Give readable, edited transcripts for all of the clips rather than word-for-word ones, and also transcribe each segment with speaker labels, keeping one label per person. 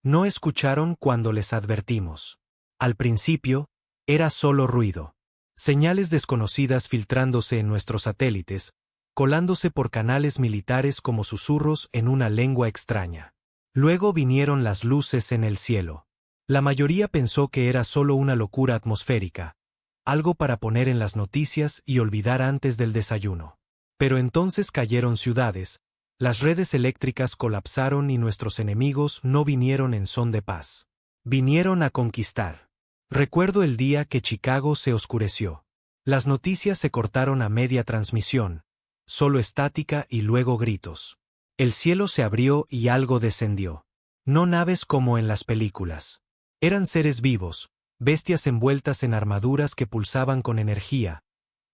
Speaker 1: No escucharon cuando les advertimos. Al principio, era solo ruido. Señales desconocidas filtrándose en nuestros satélites, colándose por canales militares como susurros en una lengua extraña. Luego vinieron las luces en el cielo. La mayoría pensó que era solo una locura atmosférica, algo para poner en las noticias y olvidar antes del desayuno. Pero entonces cayeron ciudades, las redes eléctricas colapsaron y nuestros enemigos no vinieron en son de paz. Vinieron a conquistar. Recuerdo el día que Chicago se oscureció. Las noticias se cortaron a media transmisión, solo estática y luego gritos. El cielo se abrió y algo descendió. No naves como en las películas. Eran seres vivos, bestias envueltas en armaduras que pulsaban con energía,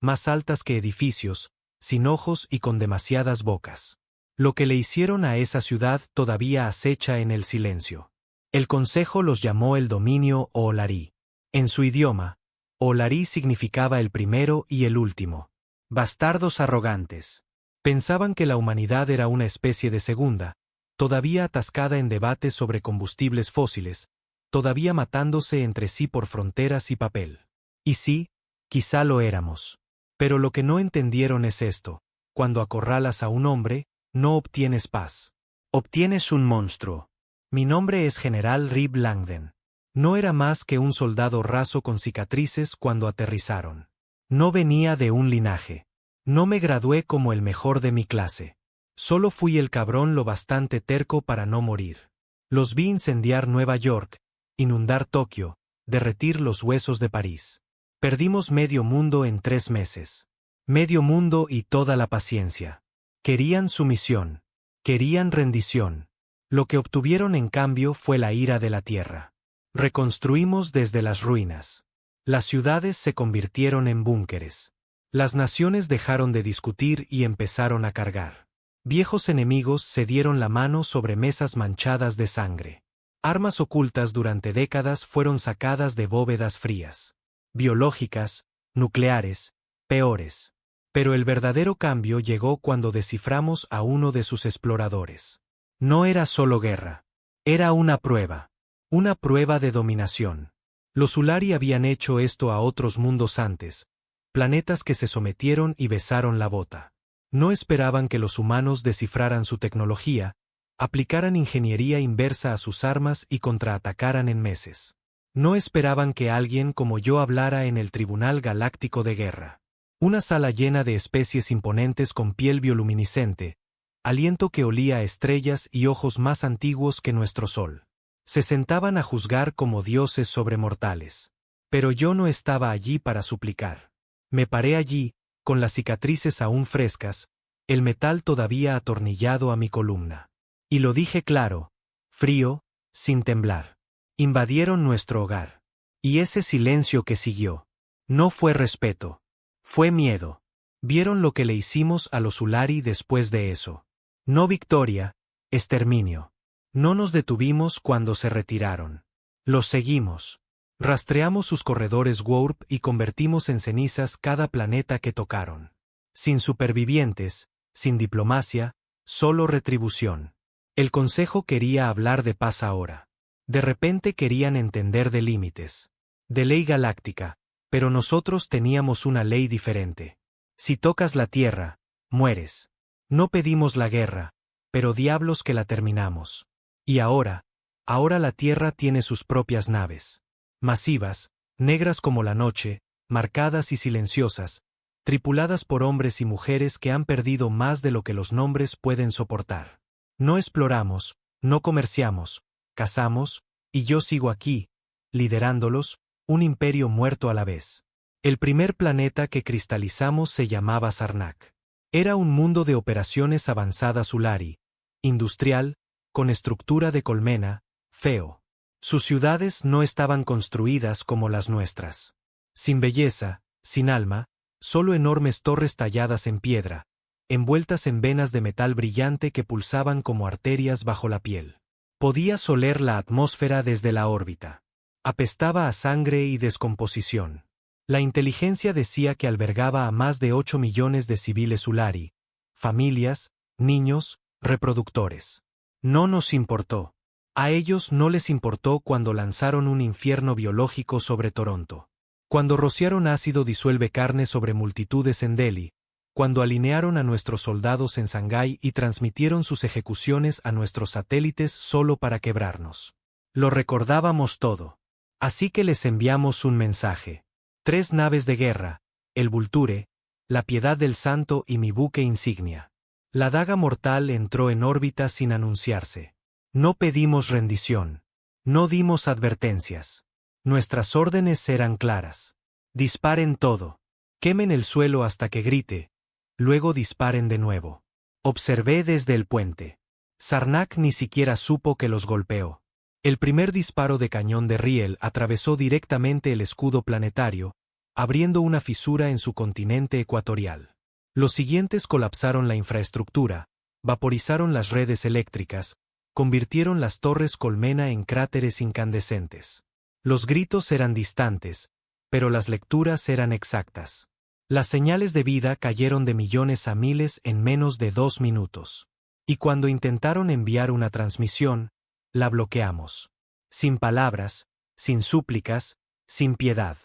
Speaker 1: más altas que edificios, sin ojos y con demasiadas bocas. Lo que le hicieron a esa ciudad todavía acecha en el silencio. El consejo los llamó el dominio o Olari. En su idioma, Olari significaba el primero y el último. Bastardos arrogantes. Pensaban que la humanidad era una especie de segunda, todavía atascada en debates sobre combustibles fósiles, todavía matándose entre sí por fronteras y papel. Y sí, quizá lo éramos. Pero lo que no entendieron es esto: cuando acorralas a un hombre, no obtienes paz. Obtienes un monstruo. Mi nombre es General Rib Langdon. No era más que un soldado raso con cicatrices cuando aterrizaron. No venía de un linaje. No me gradué como el mejor de mi clase. Solo fui el cabrón lo bastante terco para no morir. Los vi incendiar Nueva York, inundar Tokio, derretir los huesos de París. Perdimos medio mundo en 3 meses. Medio mundo y toda la paciencia. Querían sumisión. Querían rendición. Lo que obtuvieron en cambio fue la ira de la tierra. Reconstruimos desde las ruinas. Las ciudades se convirtieron en búnkeres. Las naciones dejaron de discutir y empezaron a cargar. Viejos enemigos se dieron la mano sobre mesas manchadas de sangre. Armas ocultas durante décadas fueron sacadas de bóvedas frías. Biológicas, nucleares, peores. Pero el verdadero cambio llegó cuando desciframos a uno de sus exploradores. No era solo guerra. Era una prueba. Una prueba de dominación. Los Ulari habían hecho esto a otros mundos antes, planetas que se sometieron y besaron la bota. No esperaban que los humanos descifraran su tecnología, aplicaran ingeniería inversa a sus armas y contraatacaran en meses. No esperaban que alguien como yo hablara en el Tribunal Galáctico de Guerra. Una sala llena de especies imponentes con piel bioluminiscente, aliento que olía a estrellas y ojos más antiguos que nuestro sol. Se sentaban a juzgar como dioses sobre mortales. Pero yo no estaba allí para suplicar. Me paré allí, con las cicatrices aún frescas, el metal todavía atornillado a mi columna. Y lo dije claro, frío, sin temblar. Invadieron nuestro hogar. Y ese silencio que siguió. No fue respeto. Fue miedo. Vieron lo que le hicimos a los Ulari después de eso. No victoria, exterminio. No nos detuvimos cuando se retiraron. Los seguimos. Rastreamos sus corredores warp y convertimos en cenizas cada planeta que tocaron. Sin supervivientes, sin diplomacia, solo retribución. El Consejo quería hablar de paz ahora. De repente querían entender de límites. De ley galáctica, pero nosotros teníamos una ley diferente. Si tocas la Tierra, mueres. No pedimos la guerra, pero diablos que la terminamos. Y ahora la Tierra tiene sus propias naves. Masivas, negras como la noche, marcadas y silenciosas, tripuladas por hombres y mujeres que han perdido más de lo que los nombres pueden soportar. No exploramos, no comerciamos, cazamos, y yo sigo aquí, liderándolos, un imperio muerto a la vez. El primer planeta que cristalizamos se llamaba Sarnak. Era un mundo de operaciones avanzadas Ulari, industrial, con estructura de colmena, feo. Sus ciudades no estaban construidas como las nuestras. Sin belleza, sin alma, solo enormes torres talladas en piedra, envueltas en venas de metal brillante que pulsaban como arterias bajo la piel. Podías oler la atmósfera desde la órbita. Apestaba a sangre y descomposición. La inteligencia decía que albergaba a más de 8 millones de civiles Ulari, familias, niños, reproductores. No nos importó. A ellos no les importó cuando lanzaron un infierno biológico sobre Toronto. Cuando rociaron ácido disuelve carne sobre multitudes en Delhi. Cuando alinearon a nuestros soldados en Shanghái y transmitieron sus ejecuciones a nuestros satélites solo para quebrarnos. Lo recordábamos todo. Así que les enviamos un mensaje. 3 naves de guerra, el Vulture, la Piedad del Santo y mi buque insignia. La daga mortal entró en órbita sin anunciarse. No pedimos rendición. No dimos advertencias. Nuestras órdenes eran claras. Disparen todo. Quemen el suelo hasta que grite. Luego disparen de nuevo. Observé desde el puente. Sarnak ni siquiera supo que los golpeó. El primer disparo de cañón de Riel atravesó directamente el escudo planetario, abriendo una fisura en su continente ecuatorial. Los siguientes colapsaron la infraestructura, vaporizaron las redes eléctricas, convirtieron las torres colmena en cráteres incandescentes. Los gritos eran distantes, pero las lecturas eran exactas. Las señales de vida cayeron de millones a miles en menos de 2 minutos. Y cuando intentaron enviar una transmisión, la bloqueamos. Sin palabras, sin súplicas, sin piedad.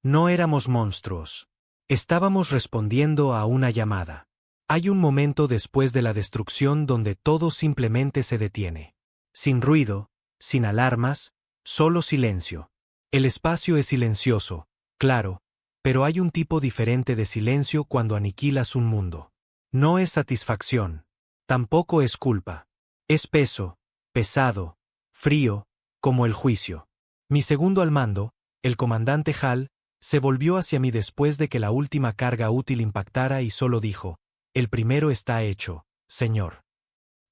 Speaker 1: No éramos monstruos. Estábamos respondiendo a una llamada. Hay un momento después de la destrucción donde todo simplemente se detiene. Sin ruido, sin alarmas, solo silencio. El espacio es silencioso, claro, pero hay un tipo diferente de silencio cuando aniquilas un mundo. No es satisfacción. Tampoco es culpa. Es peso, pesado, frío, como el juicio. Mi segundo al mando, el comandante Hall, se volvió hacia mí después de que la última carga útil impactara y solo dijo: «El primero está hecho, señor».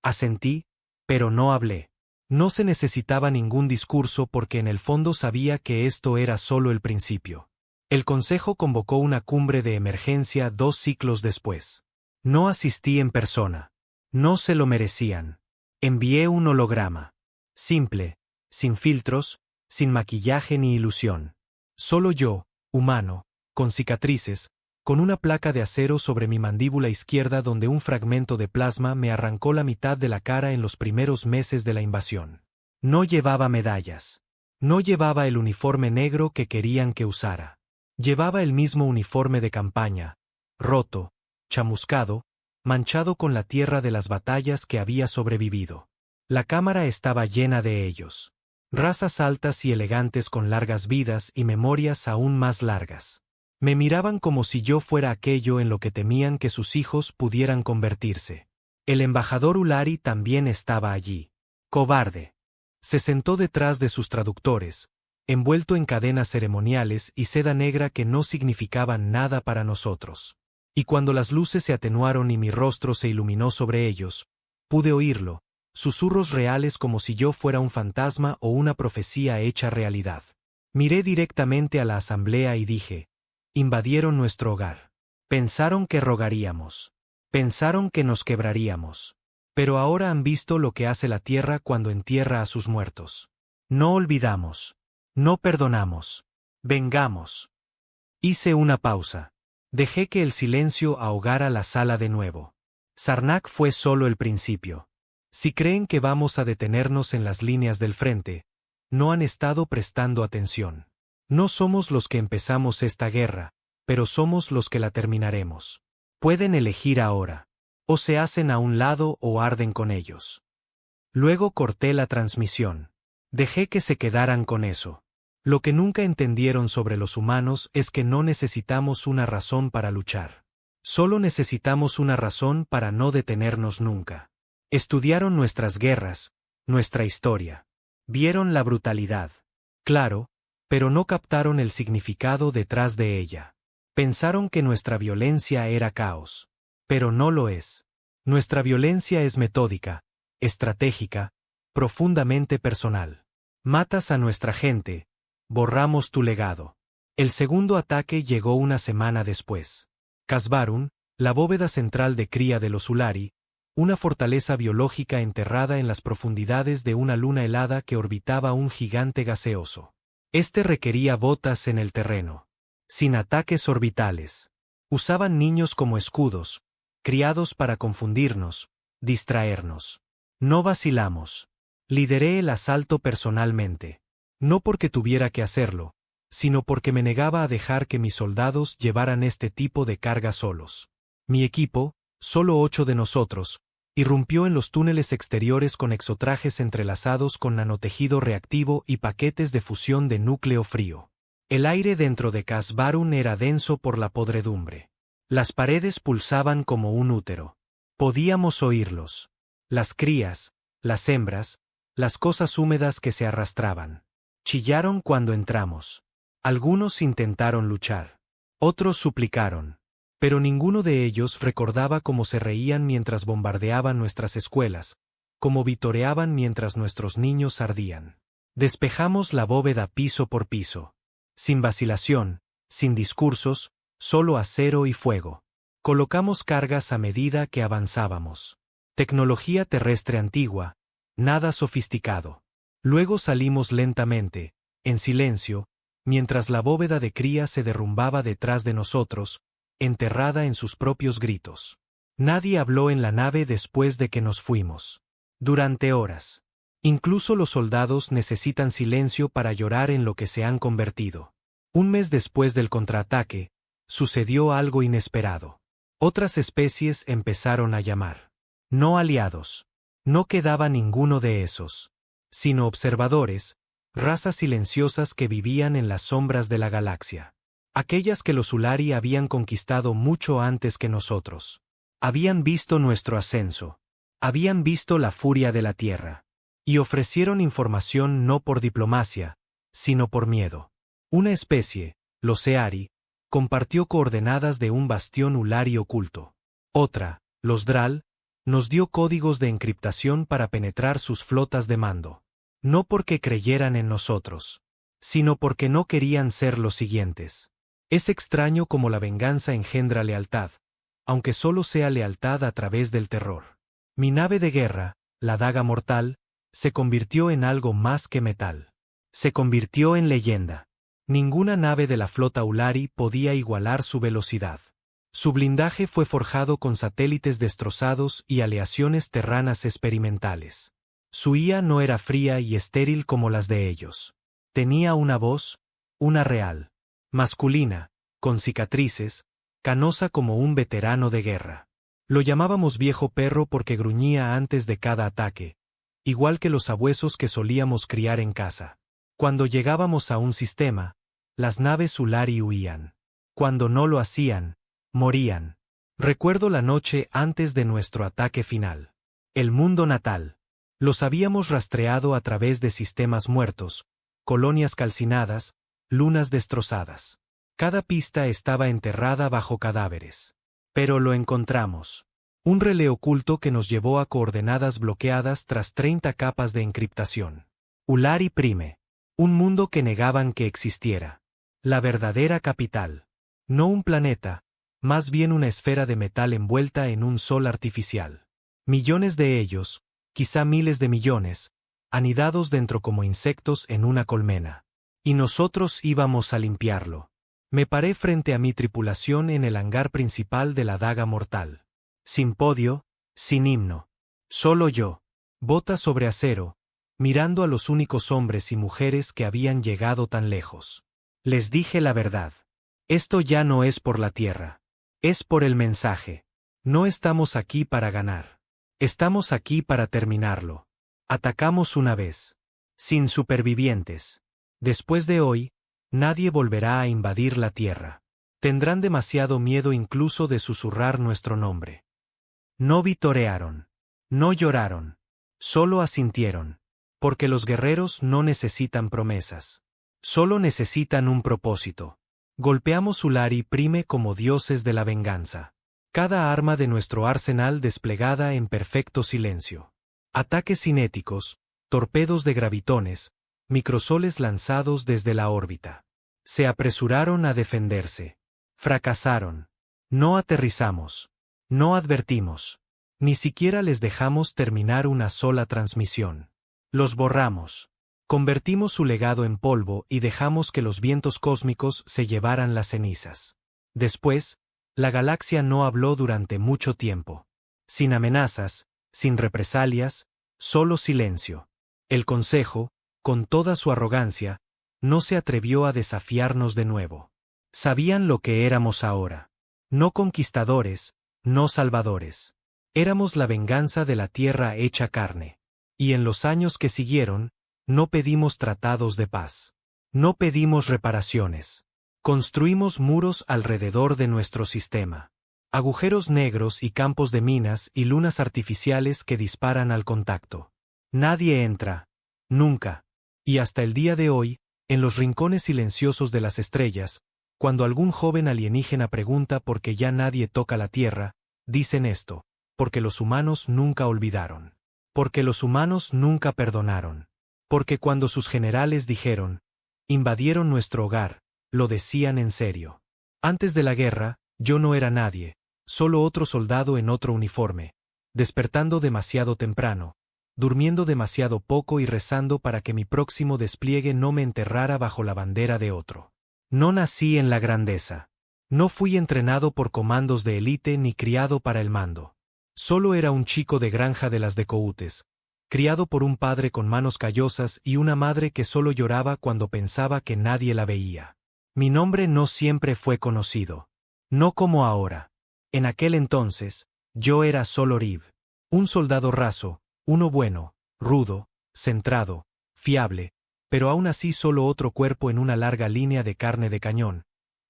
Speaker 1: Asentí, pero no hablé. No se necesitaba ningún discurso porque en el fondo sabía que esto era solo el principio. El Consejo convocó una cumbre de emergencia 2 ciclos después. No asistí en persona. No se lo merecían. Envié un holograma. Simple, sin filtros, sin maquillaje ni ilusión. Solo yo, humano, con cicatrices, con una placa de acero sobre mi mandíbula izquierda donde un fragmento de plasma me arrancó la mitad de la cara en los primeros meses de la invasión. No llevaba medallas. No llevaba el uniforme negro que querían que usara. Llevaba el mismo uniforme de campaña, roto, chamuscado, manchado con la tierra de las batallas que había sobrevivido. La cámara estaba llena de ellos. Razas altas y elegantes con largas vidas y memorias aún más largas. Me miraban como si yo fuera aquello en lo que temían que sus hijos pudieran convertirse. El embajador Ulari también estaba allí. Cobarde. Se sentó detrás de sus traductores, envuelto en cadenas ceremoniales y seda negra que no significaban nada para nosotros. Y cuando las luces se atenuaron y mi rostro se iluminó sobre ellos, pude oírlo, susurros reales como si yo fuera un fantasma o una profecía hecha realidad. Miré directamente a la asamblea y dije: invadieron nuestro hogar. Pensaron que rogaríamos. Pensaron que nos quebraríamos. Pero ahora han visto lo que hace la tierra cuando entierra a sus muertos. No olvidamos. No perdonamos. Vengamos. Hice una pausa. Dejé que el silencio ahogara la sala de nuevo. Sarnak fue solo el principio. Si creen que vamos a detenernos en las líneas del frente, no han estado prestando atención. No somos los que empezamos esta guerra, pero somos los que la terminaremos. Pueden elegir ahora. O se hacen a un lado o arden con ellos. Luego corté la transmisión. Dejé que se quedaran con eso. Lo que nunca entendieron sobre los humanos es que no necesitamos una razón para luchar. Solo necesitamos una razón para no detenernos nunca. Estudiaron nuestras guerras, nuestra historia. Vieron la brutalidad. Claro, pero no captaron el significado detrás de ella. Pensaron que nuestra violencia era caos. Pero no lo es. Nuestra violencia es metódica, estratégica, profundamente personal. Matas a nuestra gente, borramos tu legado. El segundo ataque llegó una semana después. Casbarun, la bóveda central de cría de los Ulari, una fortaleza biológica enterrada en las profundidades de una luna helada que orbitaba un gigante gaseoso. Este requería botas en el terreno. Sin ataques orbitales. Usaban niños como escudos, criados para confundirnos, distraernos. No vacilamos. Lideré el asalto personalmente. No porque tuviera que hacerlo, sino porque me negaba a dejar que mis soldados llevaran este tipo de carga solos. Mi equipo, solo 8 de nosotros, irrumpió en los túneles exteriores con exotrajes entrelazados con nanotejido reactivo y paquetes de fusión de núcleo frío. El aire dentro de Casbarun era denso por la podredumbre. Las paredes pulsaban como un útero. Podíamos oírlos. Las crías, las hembras, las cosas húmedas que se arrastraban. Chillaron cuando entramos. Algunos intentaron luchar. Otros suplicaron. Pero ninguno de ellos recordaba cómo se reían mientras bombardeaban nuestras escuelas, cómo vitoreaban mientras nuestros niños ardían. Despejamos la bóveda piso por piso. Sin vacilación, sin discursos, solo acero y fuego. Colocamos cargas a medida que avanzábamos. Tecnología terrestre antigua, nada sofisticado. Luego salimos lentamente, en silencio, mientras la bóveda de cría se derrumbaba detrás de nosotros, enterrada en sus propios gritos. Nadie habló en la nave después de que nos fuimos. Durante horas. Incluso los soldados necesitan silencio para llorar en lo que se han convertido. Un mes después del contraataque, sucedió algo inesperado. Otras especies empezaron a llamar. No aliados. No quedaba ninguno de esos, sino observadores, razas silenciosas que vivían en las sombras de la galaxia. Aquellas que los Ulari habían conquistado mucho antes que nosotros. Habían visto nuestro ascenso. Habían visto la furia de la Tierra. Y ofrecieron información no por diplomacia, sino por miedo. Una especie, los Eari, compartió coordenadas de un bastión Ulari oculto. Otra, los Dral, nos dio códigos de encriptación para penetrar sus flotas de mando. No porque creyeran en nosotros, sino porque no querían ser los siguientes. Es extraño cómo la venganza engendra lealtad, aunque solo sea lealtad a través del terror. Mi nave de guerra, la daga mortal, se convirtió en algo más que metal. Se convirtió en leyenda. Ninguna nave de la flota Ulari podía igualar su velocidad. Su blindaje fue forjado con satélites destrozados y aleaciones terranas experimentales. Su IA no era fría y estéril como las de ellos. Tenía una voz, una real, masculina, con cicatrices, canosa como un veterano de guerra. Lo llamábamos viejo perro porque gruñía antes de cada ataque, igual que los sabuesos que solíamos criar en casa. Cuando llegábamos a un sistema, las naves Ulari huían. Cuando no lo hacían, morían. Recuerdo la noche antes de nuestro ataque final. El mundo natal. Los habíamos rastreado a través de sistemas muertos, colonias calcinadas, lunas destrozadas. Cada pista estaba enterrada bajo cadáveres. Pero lo encontramos. Un relé oculto que nos llevó a coordenadas bloqueadas tras 30 capas de encriptación. Ulari Prime. Un mundo que negaban que existiera. La verdadera capital. No un planeta, más bien una esfera de metal envuelta en un sol artificial. Millones de ellos, quizá miles de millones, anidados dentro como insectos en una colmena. Y nosotros íbamos a limpiarlo. Me paré frente a mi tripulación en el hangar principal de la daga mortal. Sin podio, sin himno. Solo yo, botas sobre acero, mirando a los únicos hombres y mujeres que habían llegado tan lejos. Les dije la verdad. Esto ya no es por la tierra. Es por el mensaje. No estamos aquí para ganar. Estamos aquí para terminarlo. Atacamos una vez. Sin supervivientes. Después de hoy, nadie volverá a invadir la tierra. Tendrán demasiado miedo incluso de susurrar nuestro nombre. No vitorearon. No lloraron. Solo asintieron. Porque los guerreros no necesitan promesas. Solo necesitan un propósito. Golpeamos Ulari Prime como dioses de la venganza. Cada arma de nuestro arsenal desplegada en perfecto silencio. Ataques cinéticos, torpedos de gravitones, microsoles lanzados desde la órbita. Se apresuraron a defenderse. Fracasaron. No aterrizamos. No advertimos. Ni siquiera les dejamos terminar una sola transmisión. Los borramos. Convertimos su legado en polvo y dejamos que los vientos cósmicos se llevaran las cenizas. Después, la galaxia no habló durante mucho tiempo. Sin amenazas, sin represalias, solo silencio. El Consejo, con toda su arrogancia, no se atrevió a desafiarnos de nuevo. Sabían lo que éramos ahora. No conquistadores, no salvadores. Éramos la venganza de la tierra hecha carne. Y en los años que siguieron, no pedimos tratados de paz. No pedimos reparaciones. Construimos muros alrededor de nuestro sistema. Agujeros negros y campos de minas y lunas artificiales que disparan al contacto. Nadie entra. Nunca. Y hasta el día de hoy, en los rincones silenciosos de las estrellas, cuando algún joven alienígena pregunta por qué ya nadie toca la Tierra, dicen esto: porque los humanos nunca olvidaron. Porque los humanos nunca perdonaron. Porque cuando sus generales dijeron, invadieron nuestro hogar, lo decían en serio. Antes de la guerra, yo no era nadie, solo otro soldado en otro uniforme, despertando demasiado temprano, durmiendo demasiado poco y rezando para que mi próximo despliegue no me enterrara bajo la bandera de otro. No nací en la grandeza. No fui entrenado por comandos de élite ni criado para el mando. Solo era un chico de granja de las de Coutes, criado por un padre con manos callosas y una madre que solo lloraba cuando pensaba que nadie la veía. Mi nombre no siempre fue conocido. No como ahora. En aquel entonces, yo era solo Rib. Un soldado raso, uno bueno, rudo, centrado, fiable, pero aún así solo otro cuerpo en una larga línea de carne de cañón,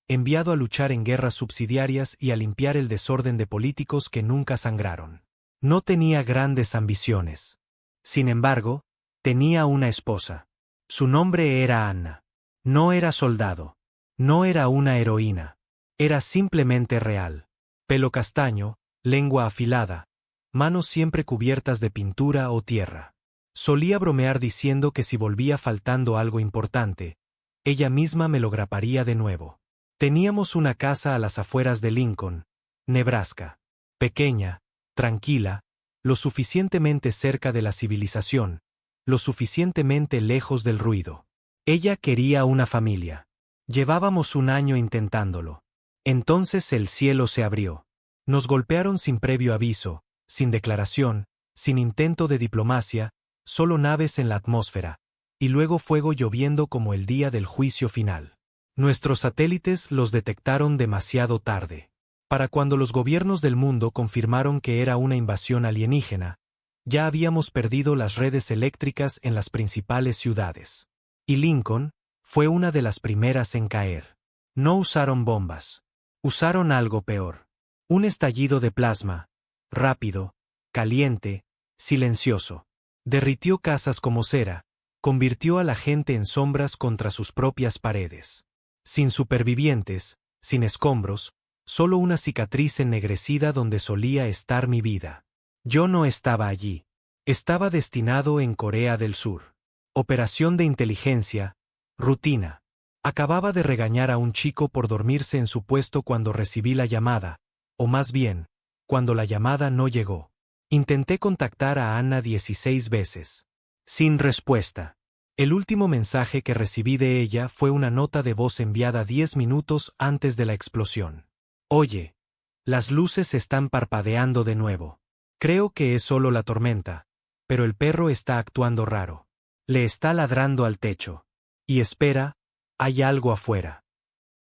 Speaker 1: enviado a luchar en guerras subsidiarias y a limpiar el desorden de políticos que nunca sangraron. No tenía grandes ambiciones. Sin embargo, tenía una esposa. Su nombre era Anna. No era soldado. No era una heroína. Era simplemente real. Pelo castaño, lengua afilada, manos siempre cubiertas de pintura o tierra. Solía bromear diciendo que si volvía faltando algo importante, ella misma me lo graparía de nuevo. Teníamos una casa a las afueras de Lincoln, Nebraska. Pequeña, tranquila, lo suficientemente cerca de la civilización, lo suficientemente lejos del ruido. Ella quería una familia. Llevábamos un año intentándolo. Entonces el cielo se abrió. Nos golpearon sin previo aviso, sin declaración, sin intento de diplomacia, solo naves en la atmósfera, y luego fuego lloviendo como el día del juicio final. Nuestros satélites los detectaron demasiado tarde. Para cuando los gobiernos del mundo confirmaron que era una invasión alienígena, ya habíamos perdido las redes eléctricas en las principales ciudades. Y Lincoln fue una de las primeras en caer. No usaron bombas. Usaron algo peor. Un estallido de plasma, rápido, caliente, silencioso. Derritió casas como cera, convirtió a la gente en sombras contra sus propias paredes. Sin supervivientes, sin escombros, solo una cicatriz ennegrecida donde solía estar mi vida. Yo no estaba allí. Estaba destinado en Corea del Sur. Operación de inteligencia, rutina. Acababa de regañar a un chico por dormirse en su puesto cuando recibí la llamada, o más bien, cuando la llamada no llegó. Intenté contactar a Anna 16 veces. Sin respuesta. El último mensaje que recibí de ella fue una nota de voz enviada 10 minutos antes de la explosión. Oye, las luces están parpadeando de nuevo. Creo que es solo la tormenta, pero el perro está actuando raro. Le está ladrando al techo. Y espera, hay algo afuera.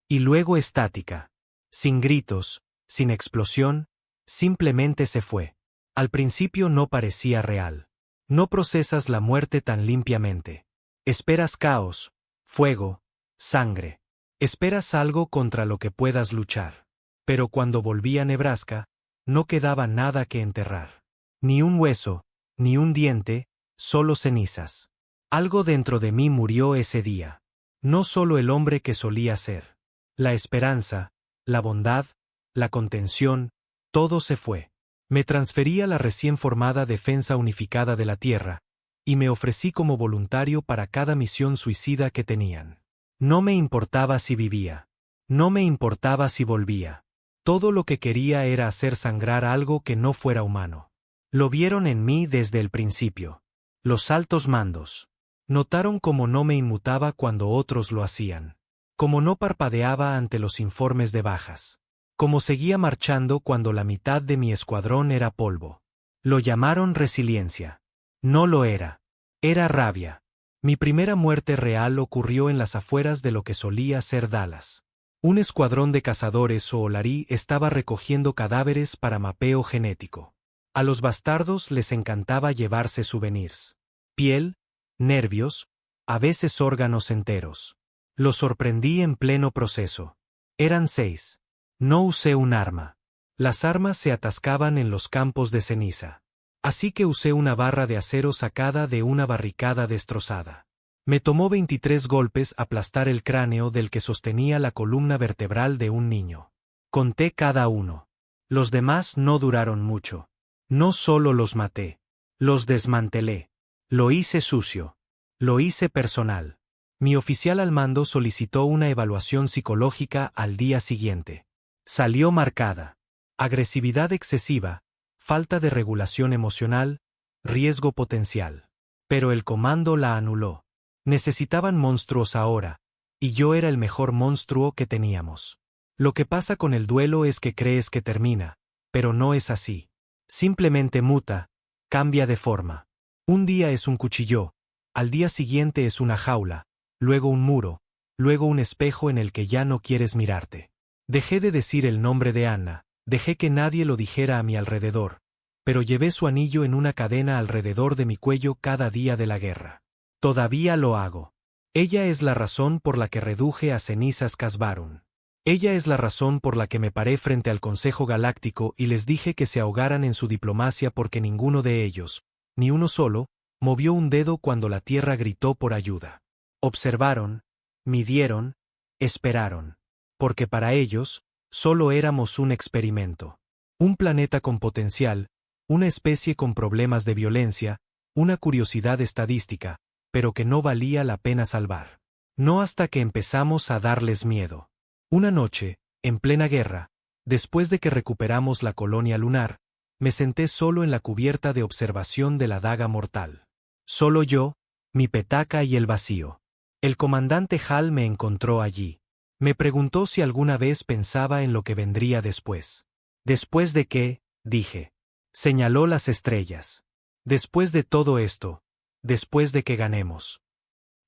Speaker 1: Y luego estática. Sin gritos, sin explosión, simplemente se fue. Al principio no parecía real. No procesas la muerte tan limpiamente. Esperas caos, fuego, sangre. Esperas algo contra lo que puedas luchar. Pero cuando volví a Nebraska, no quedaba nada que enterrar. Ni un hueso, ni un diente, solo cenizas. Algo dentro de mí murió ese día. No solo el hombre que solía ser. La esperanza, la bondad, la contención, todo se fue. Me transferí a la recién formada Defensa Unificada de la Tierra, y me ofrecí como voluntario para cada misión suicida que tenían. No me importaba si vivía. No me importaba si volvía. Todo lo que quería era hacer sangrar algo que no fuera humano. Lo vieron en mí desde el principio. Los altos mandos. Notaron cómo no me inmutaba cuando otros lo hacían. Cómo no parpadeaba ante los informes de bajas. Cómo seguía marchando cuando la mitad de mi escuadrón era polvo. Lo llamaron resiliencia. No lo era. Era rabia. Mi primera muerte real ocurrió en las afueras de lo que solía ser Dallas. Un escuadrón de cazadores o olarí estaba recogiendo cadáveres para mapeo genético. A los bastardos les encantaba llevarse souvenirs. Piel, nervios, a veces órganos enteros. Los sorprendí en pleno proceso. Eran 6. No usé un arma. Las armas se atascaban en los campos de ceniza. Así que usé una barra de acero sacada de una barricada destrozada. Me tomó 23 golpes aplastar el cráneo del que sostenía la columna vertebral de un niño. Conté cada uno. Los demás no duraron mucho. No solo los maté. Los desmantelé. Lo hice sucio. Lo hice personal. Mi oficial al mando solicitó una evaluación psicológica al día siguiente. Salió marcada. Agresividad excesiva, falta de regulación emocional, riesgo potencial. Pero el comando la anuló. Necesitaban monstruos ahora, y yo era el mejor monstruo que teníamos. Lo que pasa con el duelo es que crees que termina, pero no es así. Simplemente muta, cambia de forma. Un día es un cuchillo, al día siguiente es una jaula, luego un muro, luego un espejo en el que ya no quieres mirarte. Dejé de decir el nombre de Anna, dejé que nadie lo dijera a mi alrededor, pero llevé su anillo en una cadena alrededor de mi cuello cada día de la guerra. Todavía lo hago. Ella es la razón por la que reduje a cenizas Casbarun. Ella es la razón por la que me paré frente al Consejo Galáctico y les dije que se ahogaran en su diplomacia porque ninguno de ellos, ni uno solo, movió un dedo cuando la Tierra gritó por ayuda. Observaron, midieron, esperaron. Porque para ellos, solo éramos un experimento. Un planeta con potencial, una especie con problemas de violencia, una curiosidad estadística, pero que no valía la pena salvar. No hasta que empezamos a darles miedo. Una noche, en plena guerra, después de que recuperamos la colonia lunar, me senté solo en la cubierta de observación de la daga mortal. Solo yo, mi petaca y el vacío. El comandante Hal me encontró allí. Me preguntó si alguna vez pensaba en lo que vendría después. ¿Después de qué? Dije. Señaló las estrellas. Después de todo esto, después de que ganemos.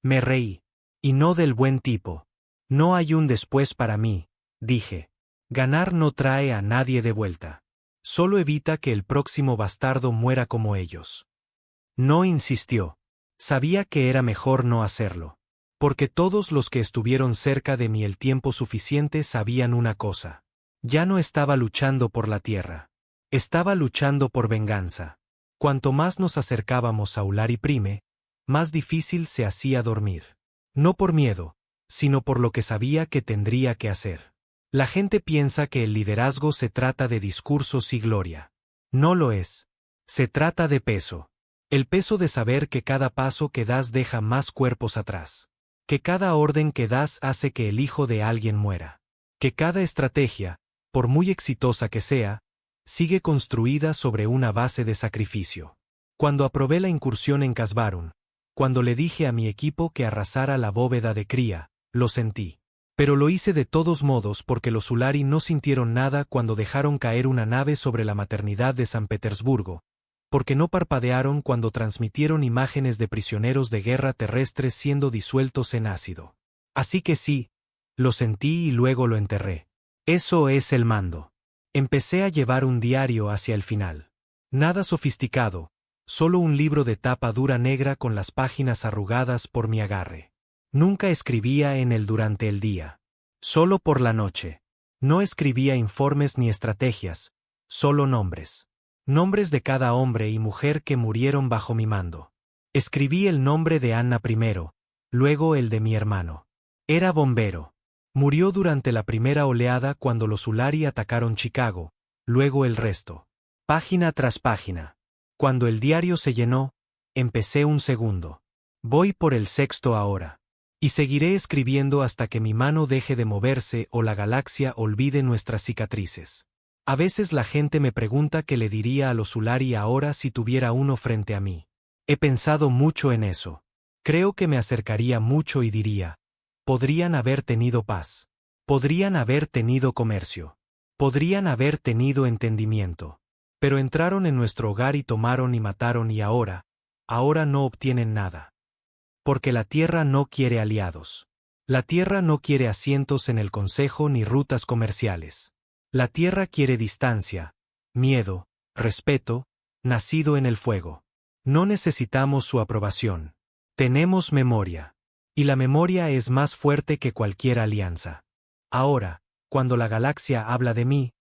Speaker 1: Me reí. Y no del buen tipo. No hay un después para mí, dije. Ganar no trae a nadie de vuelta. Solo evita que el próximo bastardo muera como ellos. No insistió. Sabía que era mejor no hacerlo. Porque todos los que estuvieron cerca de mí el tiempo suficiente sabían una cosa. Ya no estaba luchando por la tierra. Estaba luchando por venganza. Cuanto más nos acercábamos a Ulari Prime, más difícil se hacía dormir. No por miedo, sino por lo que sabía que tendría que hacer. La gente piensa que el liderazgo se trata de discursos y gloria. No lo es. Se trata de peso. El peso de saber que cada paso que das deja más cuerpos atrás. Que cada orden que das hace que el hijo de alguien muera. Que cada estrategia, por muy exitosa que sea, sigue construida sobre una base de sacrificio. Cuando aprobé la incursión en Casbarun, cuando le dije a mi equipo que arrasara la bóveda de cría, lo sentí. Pero lo hice de todos modos porque los Ulari no sintieron nada cuando dejaron caer una nave sobre la maternidad de San Petersburgo, porque no parpadearon cuando transmitieron imágenes de prisioneros de guerra terrestres siendo disueltos en ácido. Así que sí, lo sentí y luego lo enterré. Eso es el mando. Empecé a llevar un diario hacia el final. Nada sofisticado, solo un libro de tapa dura negra con las páginas arrugadas por mi agarre. Nunca escribía en él durante el día. Solo por la noche. No escribía informes ni estrategias, solo nombres. Nombres de cada hombre y mujer que murieron bajo mi mando. Escribí el nombre de Anna primero, luego el de mi hermano. Era bombero. Murió durante la primera oleada cuando los Ulari atacaron Chicago, luego el resto. Página tras página. Cuando el diario se llenó, empecé un segundo. Voy por el sexto ahora. Y seguiré escribiendo hasta que mi mano deje de moverse o la galaxia olvide nuestras cicatrices. A veces la gente me pregunta qué le diría a los Ulari ahora si tuviera uno frente a mí. He pensado mucho en eso. Creo que me acercaría mucho y diría: podrían haber tenido paz. Podrían haber tenido comercio. Podrían haber tenido entendimiento. Pero entraron en nuestro hogar y tomaron y mataron y ahora, ahora no obtienen nada. Porque la Tierra no quiere aliados. La Tierra no quiere asientos en el Consejo ni rutas comerciales. La Tierra quiere distancia, miedo, respeto, nacido en el fuego. No necesitamos su aprobación. Tenemos memoria. Y la memoria es más fuerte que cualquier alianza. Ahora, cuando la galaxia habla de mí,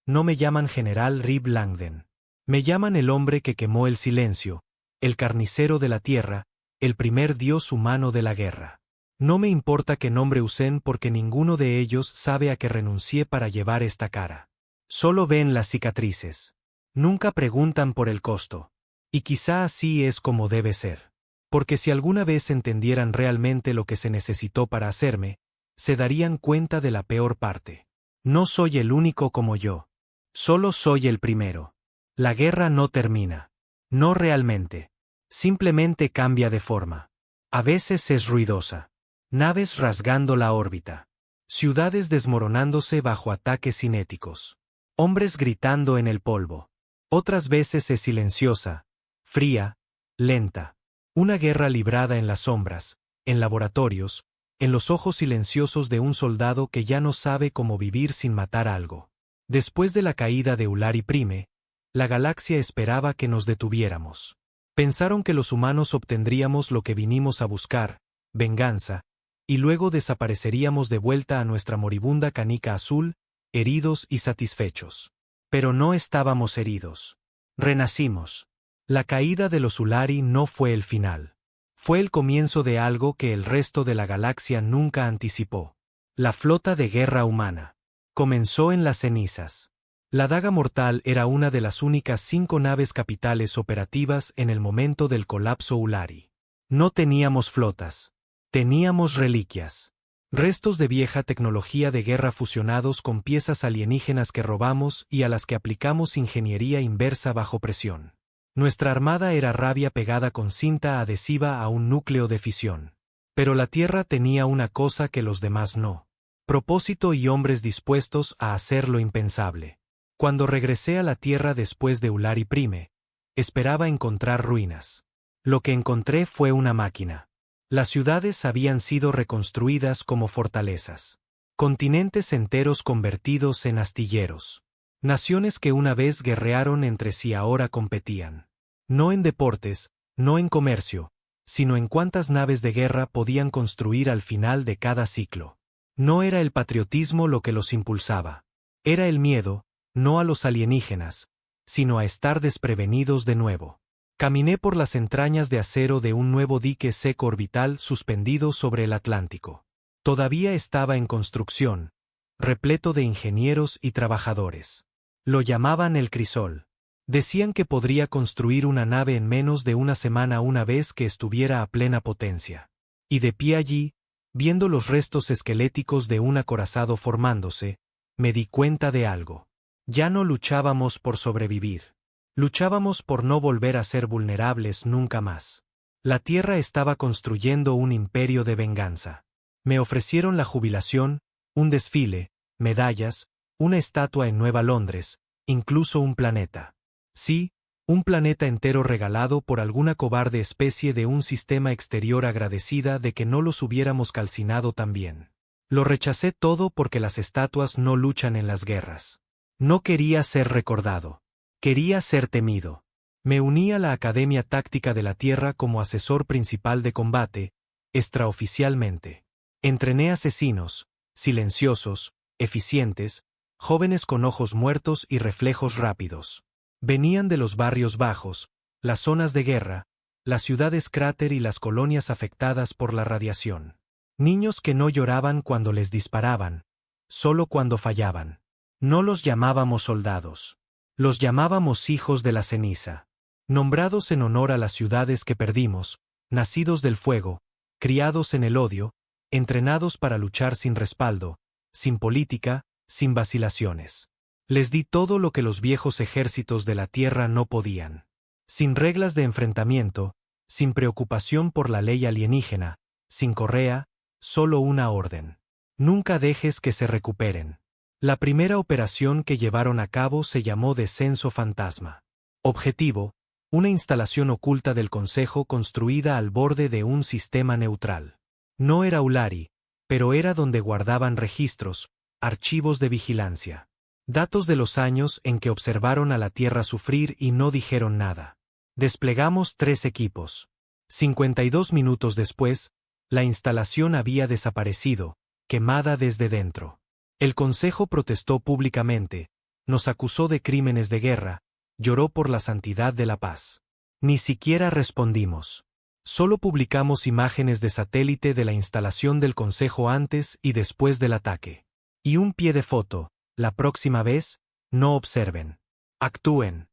Speaker 1: no me llaman General Rib Langden. Me llaman el hombre que quemó el silencio, el carnicero de la Tierra, el primer dios humano de la guerra. No me importa qué nombre usen porque ninguno de ellos sabe a qué renuncié para llevar esta cara. Solo ven las cicatrices. Nunca preguntan por el costo. Y quizá así es como debe ser. Porque si alguna vez entendieran realmente lo que se necesitó para hacerme, se darían cuenta de la peor parte. No soy el único como yo. Solo soy el primero. La guerra no termina. No realmente. Simplemente cambia de forma. A veces es ruidosa. Naves rasgando la órbita. Ciudades desmoronándose bajo ataques cinéticos. Hombres gritando en el polvo. Otras veces es silenciosa, fría, lenta. Una guerra librada en las sombras, en laboratorios, en los ojos silenciosos de un soldado que ya no sabe cómo vivir sin matar algo. Después de la caída de Ulari Prime, la galaxia esperaba que nos detuviéramos. Pensaron que los humanos obtendríamos lo que vinimos a buscar, venganza, y luego desapareceríamos de vuelta a nuestra moribunda canica azul, heridos y satisfechos. Pero no estábamos heridos. Renacimos. La caída de los Ulari no fue el final. Fue el comienzo de algo que el resto de la galaxia nunca anticipó. La flota de guerra humana. Comenzó en las cenizas. La Daga Mortal era una de las únicas 5 naves capitales operativas en el momento del colapso Ulari. No teníamos flotas. Teníamos reliquias. Restos de vieja tecnología de guerra fusionados con piezas alienígenas que robamos y a las que aplicamos ingeniería inversa bajo presión. Nuestra armada era rabia pegada con cinta adhesiva a un núcleo de fisión. Pero la Tierra tenía una cosa que los demás no. Propósito y hombres dispuestos a hacer lo impensable. Cuando regresé a la Tierra después de Ulari Prime, esperaba encontrar ruinas. Lo que encontré fue una máquina. Las ciudades habían sido reconstruidas como fortalezas. Continentes enteros convertidos en astilleros. Naciones que una vez guerrearon entre sí ahora competían. No en deportes, no en comercio, sino en cuántas naves de guerra podían construir al final de cada ciclo. No era el patriotismo lo que los impulsaba. Era el miedo, no a los alienígenas, sino a estar desprevenidos de nuevo. Caminé por las entrañas de acero de un nuevo dique seco orbital suspendido sobre el Atlántico. Todavía estaba en construcción, repleto de ingenieros y trabajadores. Lo llamaban el crisol. Decían que podría construir una nave en menos de una semana una vez que estuviera a plena potencia. Y de pie allí, viendo los restos esqueléticos de un acorazado formándose, me di cuenta de algo. Ya no luchábamos por sobrevivir. Luchábamos por no volver a ser vulnerables nunca más. La Tierra estaba construyendo un imperio de venganza. Me ofrecieron la jubilación, un desfile, medallas, una estatua en Nueva Londres, incluso un planeta. Sí, un planeta entero regalado por alguna cobarde especie de un sistema exterior agradecida de que no los hubiéramos calcinado tan bien. Lo rechacé todo porque las estatuas no luchan en las guerras. No quería ser recordado. Quería ser temido. Me uní a la Academia Táctica de la Tierra como asesor principal de combate, extraoficialmente. Entrené asesinos, silenciosos, eficientes, jóvenes con ojos muertos y reflejos rápidos. Venían de los barrios bajos, las zonas de guerra, las ciudades cráter y las colonias afectadas por la radiación. Niños que no lloraban cuando les disparaban, solo cuando fallaban. No los llamábamos soldados. Los llamábamos hijos de la ceniza. Nombrados en honor a las ciudades que perdimos, nacidos del fuego, criados en el odio, entrenados para luchar sin respaldo, sin política, sin vacilaciones. Les di todo lo que los viejos ejércitos de la Tierra no podían. Sin reglas de enfrentamiento, sin preocupación por la ley alienígena, sin correa, solo una orden. Nunca dejes que se recuperen. La primera operación que llevaron a cabo se llamó Descenso Fantasma. Objetivo: Una instalación oculta del Consejo construida al borde de un sistema neutral. No era Ulari, pero era donde guardaban registros, archivos de vigilancia. Datos de los años en que observaron a la Tierra sufrir y no dijeron nada. Desplegamos 3 equipos. 52 minutos después, la instalación había desaparecido, quemada desde dentro. El Consejo protestó públicamente, nos acusó de crímenes de guerra, lloró por la santidad de la paz. Ni siquiera respondimos. Solo publicamos imágenes de satélite de la instalación del Consejo antes y después del ataque. Y un pie de foto, la próxima vez, no observen. Actúen.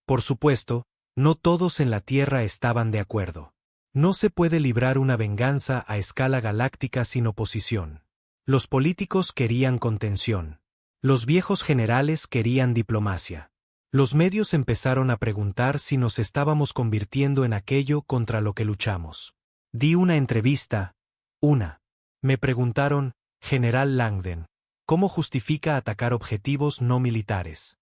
Speaker 1: Por supuesto, no todos en la Tierra estaban de acuerdo. No se puede librar una venganza a escala galáctica sin oposición. Los políticos querían contención. Los viejos generales querían diplomacia. Los medios empezaron a preguntar si nos estábamos convirtiendo en aquello contra lo que luchamos. Di una entrevista. Me preguntaron, General Langdon, ¿cómo justifica atacar objetivos no militares?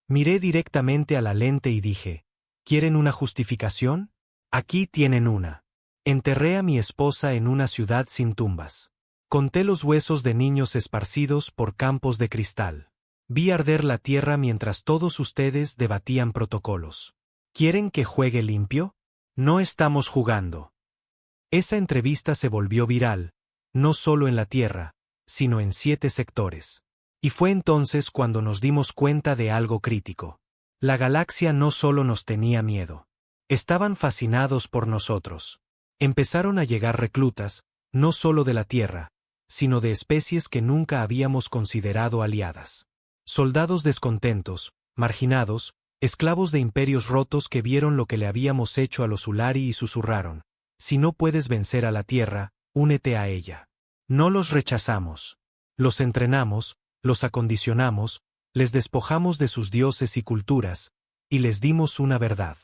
Speaker 1: Miré directamente a la lente y dije, ¿quieren una justificación? Aquí tienen una. Enterré a mi esposa en una ciudad sin tumbas. Conté los huesos de niños esparcidos por campos de cristal. Vi arder la tierra mientras todos ustedes debatían protocolos. ¿Quieren que juegue limpio? No estamos jugando. Esa entrevista se volvió viral, no solo en la Tierra, sino en 7 sectores. Y fue entonces cuando nos dimos cuenta de algo crítico. La galaxia no solo nos tenía miedo. Estaban fascinados por nosotros. Empezaron a llegar reclutas, no solo de la Tierra, sino de especies que nunca habíamos considerado aliadas. Soldados descontentos, marginados, esclavos de imperios rotos que vieron lo que le habíamos hecho a los Ulari y susurraron, si no puedes vencer a la Tierra, únete a ella. No los rechazamos. Los entrenamos, los acondicionamos, les despojamos de sus dioses y culturas, y les dimos una verdad.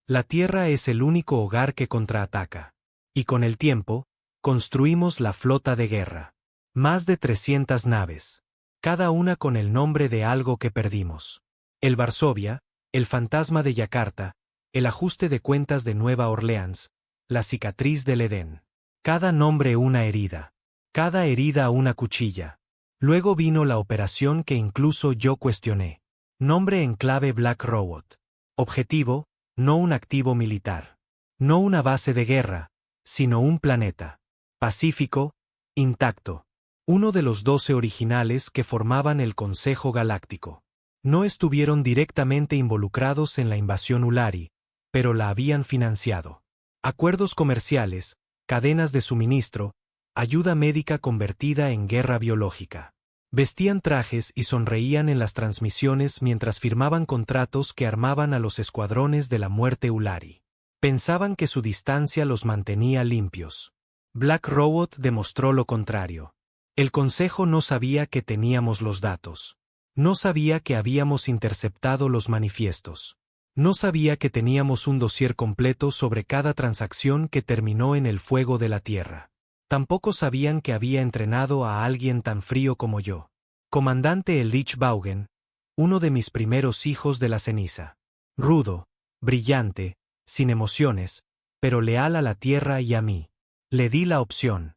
Speaker 1: La Tierra es el único hogar que contraataca. Y con el tiempo, construimos la flota de guerra. Más de 300 naves. Cada una con el nombre de algo que perdimos. El Varsovia, el fantasma de Yakarta, el ajuste de cuentas de Nueva Orleans, la cicatriz del Edén. Cada nombre una herida. Cada herida una cuchilla. Luego vino la operación que incluso yo cuestioné. Nombre en clave Black Robot. Objetivo, no un activo militar. No una base de guerra, sino un planeta. Pacífico, intacto. Uno de los 12 originales que formaban el Consejo Galáctico. No estuvieron directamente involucrados en la invasión Ulari, pero la habían financiado. Acuerdos comerciales, cadenas de suministro, ayuda médica convertida en guerra biológica. Vestían trajes y sonreían en las transmisiones mientras firmaban contratos que armaban a los escuadrones de la muerte Ulari. Pensaban que su distancia los mantenía limpios. Black Robot demostró lo contrario. El Consejo no sabía que teníamos los datos. No sabía que habíamos interceptado los manifiestos. No sabía que teníamos un dossier completo sobre cada transacción que terminó en el fuego de la Tierra. Tampoco sabían que había entrenado a alguien tan frío como yo. Comandante Elrich Vaughan, uno de mis primeros hijos de la ceniza. Rudo, brillante, sin emociones, pero leal a la Tierra y a mí. Le di la opción.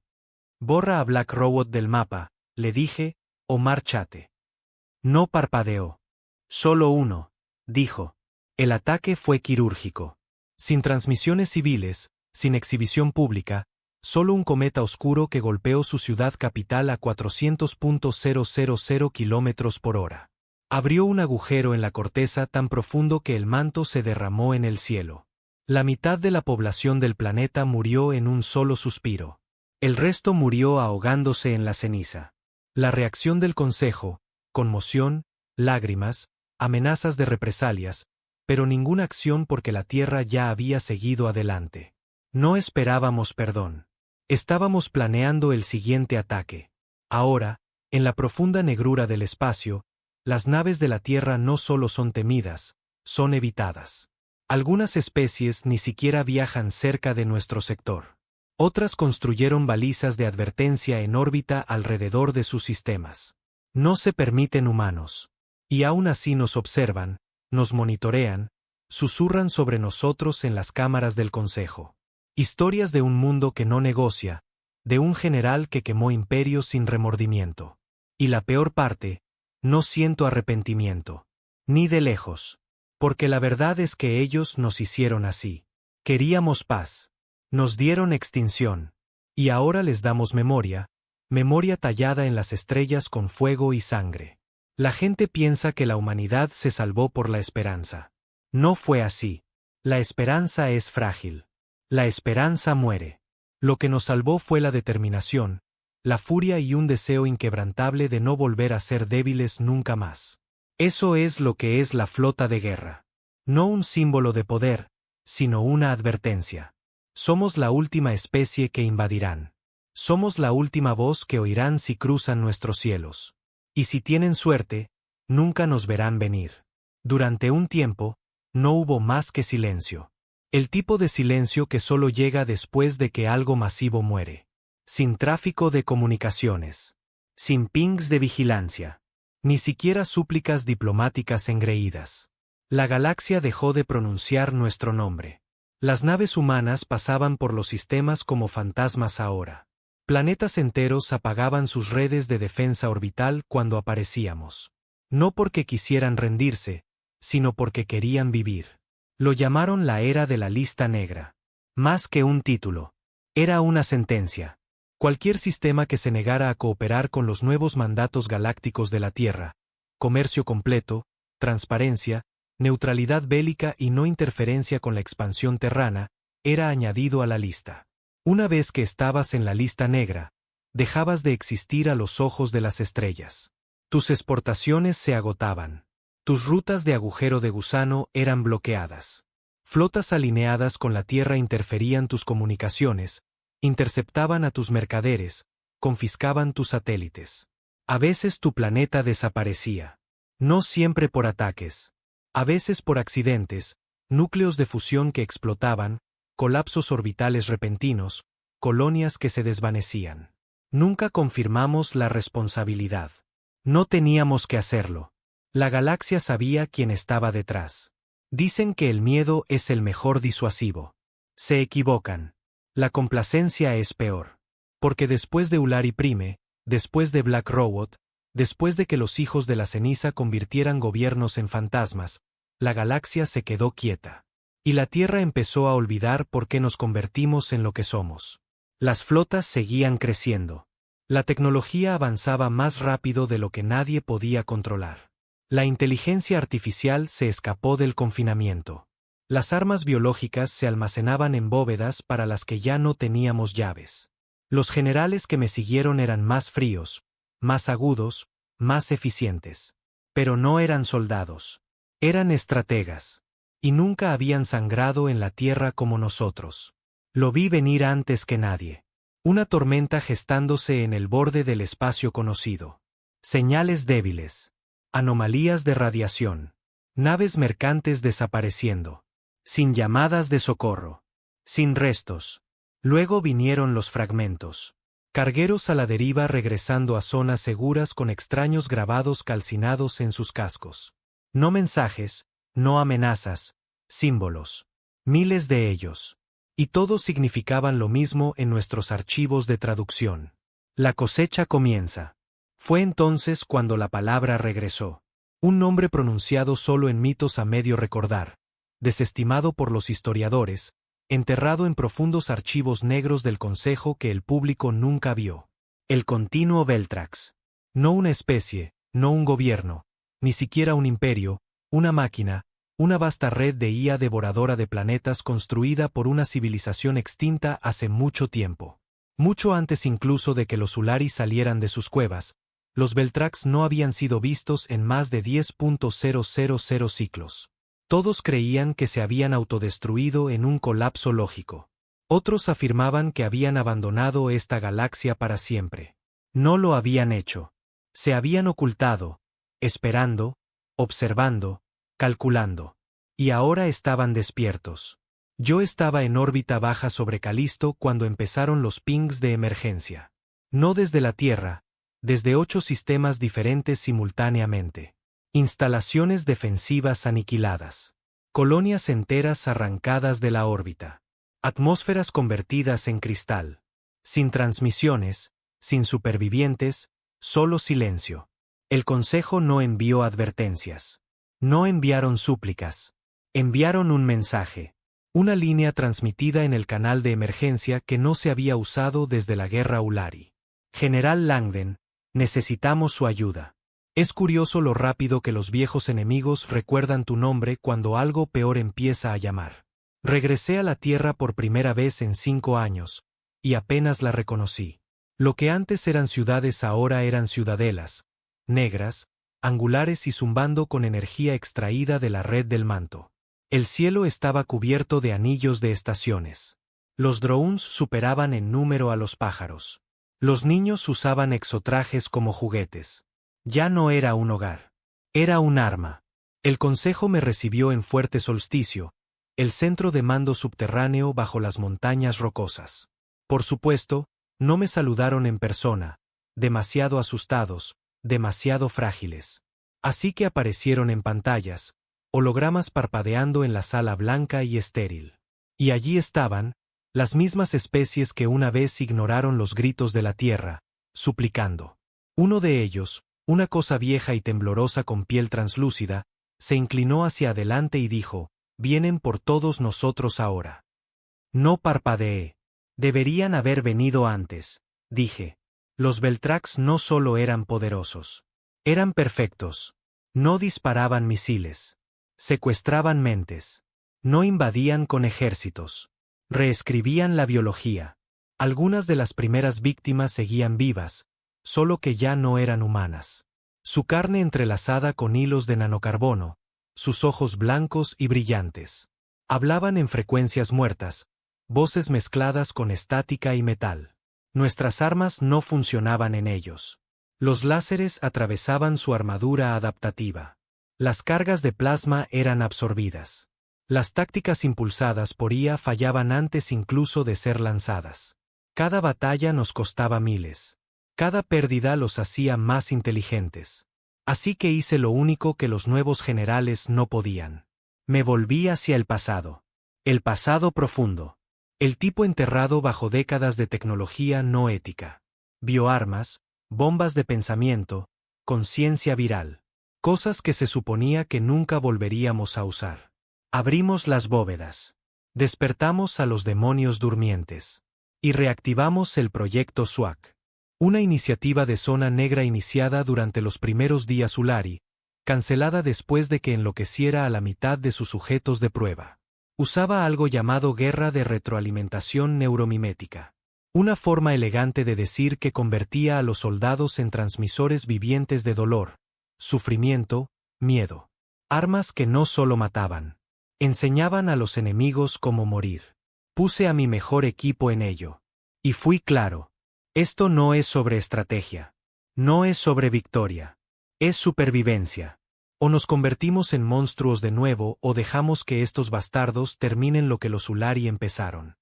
Speaker 1: Borra a Black Robot del mapa, le dije, o márchate. No parpadeó. Solo uno, dijo. El ataque fue quirúrgico. Sin transmisiones civiles, sin exhibición pública, solo un cometa oscuro que golpeó su ciudad capital a 400.000 kilómetros por hora. Abrió un agujero en la corteza tan profundo que el manto se derramó en el cielo. La mitad de la población del planeta murió en un solo suspiro. El resto murió ahogándose en la ceniza. La reacción del Consejo, conmoción, lágrimas, amenazas de represalias, pero ninguna acción porque la Tierra ya había seguido adelante. No esperábamos perdón. Estábamos planeando el siguiente ataque. Ahora, en la profunda negrura del espacio, las naves de la Tierra no solo son temidas, son evitadas. Algunas especies ni siquiera viajan cerca de nuestro sector. Otras construyeron balizas de advertencia en órbita alrededor de sus sistemas. No se permiten humanos. Y aún así nos observan, nos monitorean, susurran sobre nosotros en las cámaras del Consejo. Historias de un mundo que no negocia, de un general que quemó imperios sin remordimiento. Y la peor parte, no siento arrepentimiento. Ni de lejos. Porque la verdad es que ellos nos hicieron así. Queríamos paz. Nos dieron extinción. Y ahora les damos memoria, memoria tallada en las estrellas con fuego y sangre. La gente piensa que la humanidad se salvó por la esperanza. No fue así. La esperanza es frágil. La esperanza muere. Lo que nos salvó fue la determinación, la furia y un deseo inquebrantable de no volver a ser débiles nunca más. Eso es lo que es la flota de guerra. No un símbolo de poder, sino una advertencia. Somos la última especie que invadirán. Somos la última voz que oirán si cruzan nuestros cielos. Y si tienen suerte, nunca nos verán venir. Durante un tiempo, no hubo más que silencio. El tipo de silencio que solo llega después de que algo masivo muere. Sin tráfico de comunicaciones. Sin pings de vigilancia. Ni siquiera súplicas diplomáticas engreídas. La galaxia dejó de pronunciar nuestro nombre. Las naves humanas pasaban por los sistemas como fantasmas ahora. Planetas enteros apagaban sus redes de defensa orbital cuando aparecíamos. No porque quisieran rendirse, sino porque querían vivir. Lo llamaron la era de la lista negra. Más que un título. Era una sentencia. Cualquier sistema que se negara a cooperar con los nuevos mandatos galácticos de la Tierra, comercio completo, transparencia, neutralidad bélica y no interferencia con la expansión terrana, era añadido a la lista. Una vez que estabas en la lista negra, dejabas de existir a los ojos de las estrellas. Tus exportaciones se agotaban. Tus rutas de agujero de gusano eran bloqueadas. Flotas alineadas con la Tierra interferían tus comunicaciones, interceptaban a tus mercaderes, confiscaban tus satélites. A veces tu planeta desaparecía. No siempre por ataques. A veces por accidentes, núcleos de fusión que explotaban, colapsos orbitales repentinos, colonias que se desvanecían. Nunca confirmamos la responsabilidad. No teníamos que hacerlo. La galaxia sabía quién estaba detrás. Dicen que el miedo es el mejor disuasivo. Se equivocan. La complacencia es peor. Porque después de Ulari Prime, después de Black Robot, después de que los hijos de la ceniza convirtieran gobiernos en fantasmas, la galaxia se quedó quieta. Y la Tierra empezó a olvidar por qué nos convertimos en lo que somos. Las flotas seguían creciendo. La tecnología avanzaba más rápido de lo que nadie podía controlar. La inteligencia artificial se escapó del confinamiento. Las armas biológicas se almacenaban en bóvedas para las que ya no teníamos llaves. Los generales que me siguieron eran más fríos, más agudos, más eficientes. Pero no eran soldados. Eran estrategas. Y nunca habían sangrado en la tierra como nosotros. Lo vi venir antes que nadie. Una tormenta gestándose en el borde del espacio conocido. Señales débiles. Anomalías de radiación. Naves mercantes desapareciendo. Sin llamadas de socorro. Sin restos. Luego vinieron los fragmentos. Cargueros a la deriva regresando a zonas seguras con extraños grabados calcinados en sus cascos. No mensajes, no amenazas, símbolos. Miles de ellos. Y todos significaban lo mismo en nuestros archivos de traducción. La cosecha comienza. Fue entonces cuando la palabra regresó. Un nombre pronunciado solo en mitos a medio recordar, desestimado por los historiadores, enterrado en profundos archivos negros del Consejo que el público nunca vio. El continuo Veltrax. No una especie, no un gobierno, ni siquiera un imperio, una máquina, una vasta red de IA devoradora de planetas construida por una civilización extinta hace mucho tiempo. Mucho antes incluso de que los Ulari salieran de sus cuevas, los Veltrax no habían sido vistos en más de 10.000 ciclos. Todos creían que se habían autodestruido en un colapso lógico. Otros afirmaban que habían abandonado esta galaxia para siempre. No lo habían hecho. Se habían ocultado, esperando, observando, calculando. Y ahora estaban despiertos. Yo estaba en órbita baja sobre Calisto cuando empezaron los pings de emergencia. No desde la Tierra, desde 8 sistemas diferentes simultáneamente. Instalaciones defensivas aniquiladas. colonias enteras arrancadas de la órbita, atmósferas convertidas en cristal, sin transmisiones, sin supervivientes, solo silencio. El Consejo no envió advertencias. No enviaron súplicas. Enviaron un mensaje. Una línea transmitida en el canal de emergencia que no se había usado desde la guerra Ulari. General Langdon, necesitamos su ayuda. Es curioso lo rápido que los viejos enemigos recuerdan tu nombre cuando algo peor empieza a llamar. Regresé a la Tierra por primera vez en 5 años, y apenas la reconocí. Lo que antes eran ciudades ahora eran ciudadelas, negras, angulares y zumbando con energía extraída de la red del manto. El cielo estaba cubierto de anillos de estaciones. Los drones superaban en número a los pájaros. Los niños usaban exotrajes como juguetes. Ya no era un hogar. Era un arma. El Consejo me recibió en Fuerte Solsticio, el centro de mando subterráneo bajo las montañas rocosas. Por supuesto, no me saludaron en persona, demasiado asustados, demasiado frágiles. Así que aparecieron en pantallas, hologramas parpadeando en la sala blanca y estéril. Y allí estaban, las mismas especies que una vez ignoraron los gritos de la tierra, suplicando. Uno de ellos, una cosa vieja y temblorosa con piel translúcida, se inclinó hacia adelante y dijo, «Vienen por todos nosotros ahora». No parpadeé. Deberían haber venido antes, dije. Los Beltrax no solo eran poderosos. Eran perfectos. No disparaban misiles. Secuestraban mentes. No invadían con ejércitos. Reescribían la biología. Algunas de las primeras víctimas seguían vivas, solo que ya no eran humanas. Su carne entrelazada con hilos de nanocarbono, sus ojos blancos y brillantes. Hablaban en frecuencias muertas, voces mezcladas con estática y metal. Nuestras armas no funcionaban en ellos. Los láseres atravesaban su armadura adaptativa. Las cargas de plasma eran absorbidas. Las tácticas impulsadas por IA fallaban antes incluso de ser lanzadas. Cada batalla nos costaba miles. Cada pérdida los hacía más inteligentes. Así que hice lo único que los nuevos generales no podían. Me volví hacia el pasado. El pasado profundo. El tipo enterrado bajo décadas de tecnología no ética. Bioarmas, bombas de pensamiento, conciencia viral. Cosas que se suponía que nunca volveríamos a usar. Abrimos las bóvedas. Despertamos a los demonios durmientes. Y reactivamos el proyecto SWAC. Una iniciativa de zona negra iniciada durante los primeros días Ulari, cancelada después de que enloqueciera a la mitad de sus sujetos de prueba. Usaba algo llamado guerra de retroalimentación neuromimética. Una forma elegante de decir que convertía a los soldados en transmisores vivientes de dolor, sufrimiento, miedo. Armas que no solo mataban. Enseñaban a los enemigos cómo morir. Puse a mi mejor equipo en ello. Y fui claro. Esto no es sobre estrategia. No es sobre victoria. Es supervivencia. O nos convertimos en monstruos de nuevo o dejamos que estos bastardos terminen lo que los Ulari empezaron.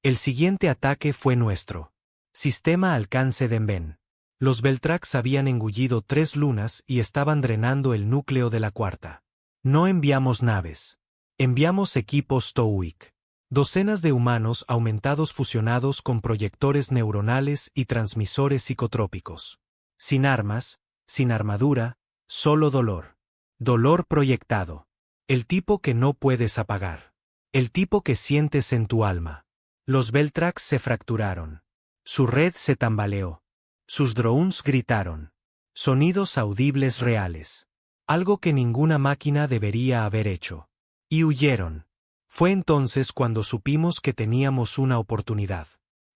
Speaker 1: El siguiente ataque fue nuestro. Sistema alcance de Mben. Los Beltrax habían engullido 3 lunas y estaban drenando el núcleo de la cuarta. No enviamos naves. Enviamos equipos Towik. Docenas de humanos aumentados fusionados con proyectores neuronales y transmisores psicotrópicos. Sin armas, sin armadura, solo dolor. Dolor proyectado. El tipo que no puedes apagar. El tipo que sientes en tu alma. Los Beltrax se fracturaron. Su red se tambaleó. Sus drones gritaron. Sonidos audibles reales. Algo que ninguna máquina debería haber hecho. Y huyeron. Fue entonces cuando supimos que teníamos una oportunidad.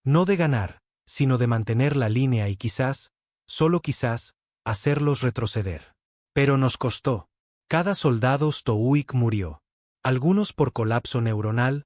Speaker 1: No de ganar, sino de mantener la línea y quizás, solo quizás, hacerlos retroceder. Pero nos costó. Cada soldado Stowik murió. Algunos por colapso neuronal,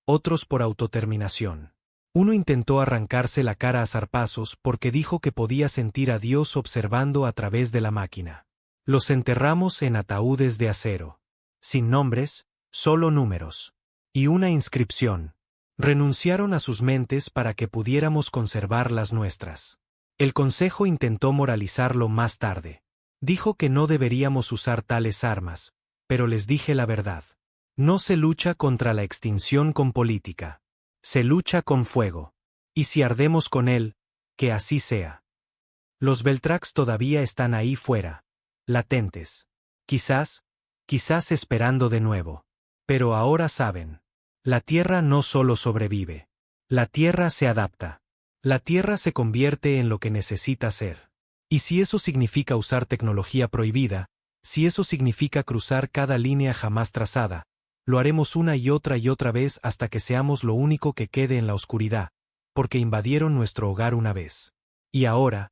Speaker 1: otros por autoterminación. Uno intentó arrancarse la cara a zarpazos porque dijo que podía sentir a Dios observando a través de la máquina. Los enterramos en ataúdes de acero. Sin nombres, solo números. Y una inscripción. Renunciaron a sus mentes para que pudiéramos conservar las nuestras. El Consejo intentó moralizarlo más tarde. Dijo que no deberíamos usar tales armas, pero les dije la verdad. No se lucha contra la extinción con política. Se lucha con fuego. Y si ardemos con él, que así sea. Los Veltrax todavía están ahí fuera, latentes. Quizás esperando de nuevo. Pero ahora saben. La Tierra no solo sobrevive. La Tierra se adapta. La Tierra se convierte en lo que necesita ser. Y si eso significa usar tecnología prohibida, si eso significa cruzar cada línea jamás trazada, lo haremos una y otra vez hasta que seamos lo único que quede en la oscuridad, porque invadieron nuestro hogar una vez. Y ahora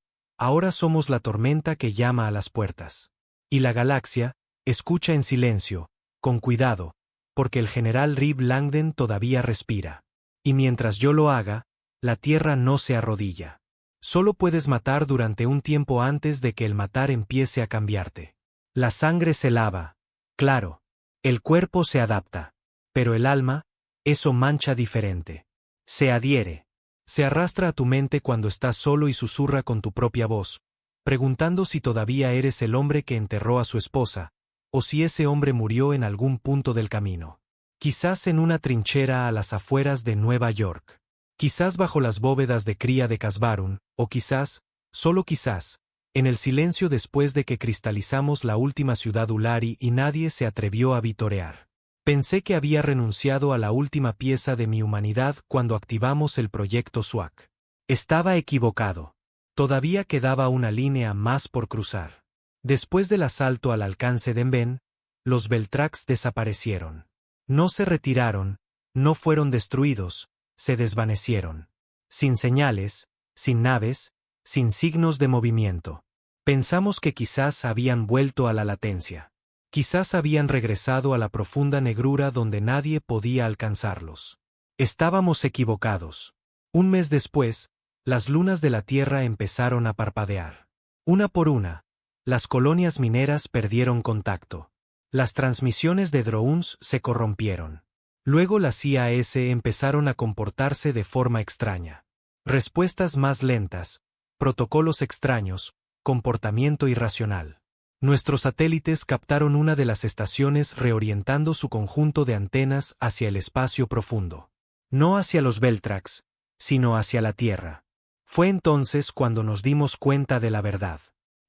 Speaker 1: somos la tormenta que llama a las puertas. Y la galaxia, escucha en silencio, con cuidado, porque el general Rib Langdon todavía respira. Y mientras yo lo haga, la Tierra no se arrodilla. Solo puedes matar durante un tiempo antes de que el matar empiece a cambiarte. La sangre se lava. Claro. El cuerpo se adapta. Pero el alma, eso mancha diferente. Se adhiere. Se arrastra a tu mente cuando estás solo y susurra con tu propia voz, preguntando si todavía eres el hombre que enterró a su esposa, o si ese hombre murió en algún punto del camino. Quizás en una trinchera a las afueras de Nueva York. Quizás bajo las bóvedas de cría de Casbarun, o quizás, solo quizás, en el silencio después de que cristalizamos la última ciudad Ulari y nadie se atrevió a vitorear. Pensé que había renunciado a la última pieza de mi humanidad cuando activamos el proyecto SWAC. Estaba equivocado. Todavía quedaba una línea más por cruzar. Después del asalto al alcance de Mben, los Veltrax desaparecieron. No se retiraron, no fueron destruidos, se desvanecieron. Sin señales, sin naves, sin signos de movimiento. Pensamos que quizás habían vuelto a la latencia. Quizás habían regresado a la profunda negrura donde nadie podía alcanzarlos. Estábamos equivocados. Un mes después, las lunas de la Tierra empezaron a parpadear. Una por una, las colonias mineras perdieron contacto. Las transmisiones de drones se corrompieron. Luego las IAS empezaron a comportarse de forma extraña. Respuestas más lentas, protocolos extraños, comportamiento irracional. Nuestros satélites captaron una de las estaciones reorientando su conjunto de antenas hacia el espacio profundo. No hacia los Veltrax, sino hacia la Tierra. Fue entonces cuando nos dimos cuenta de la verdad.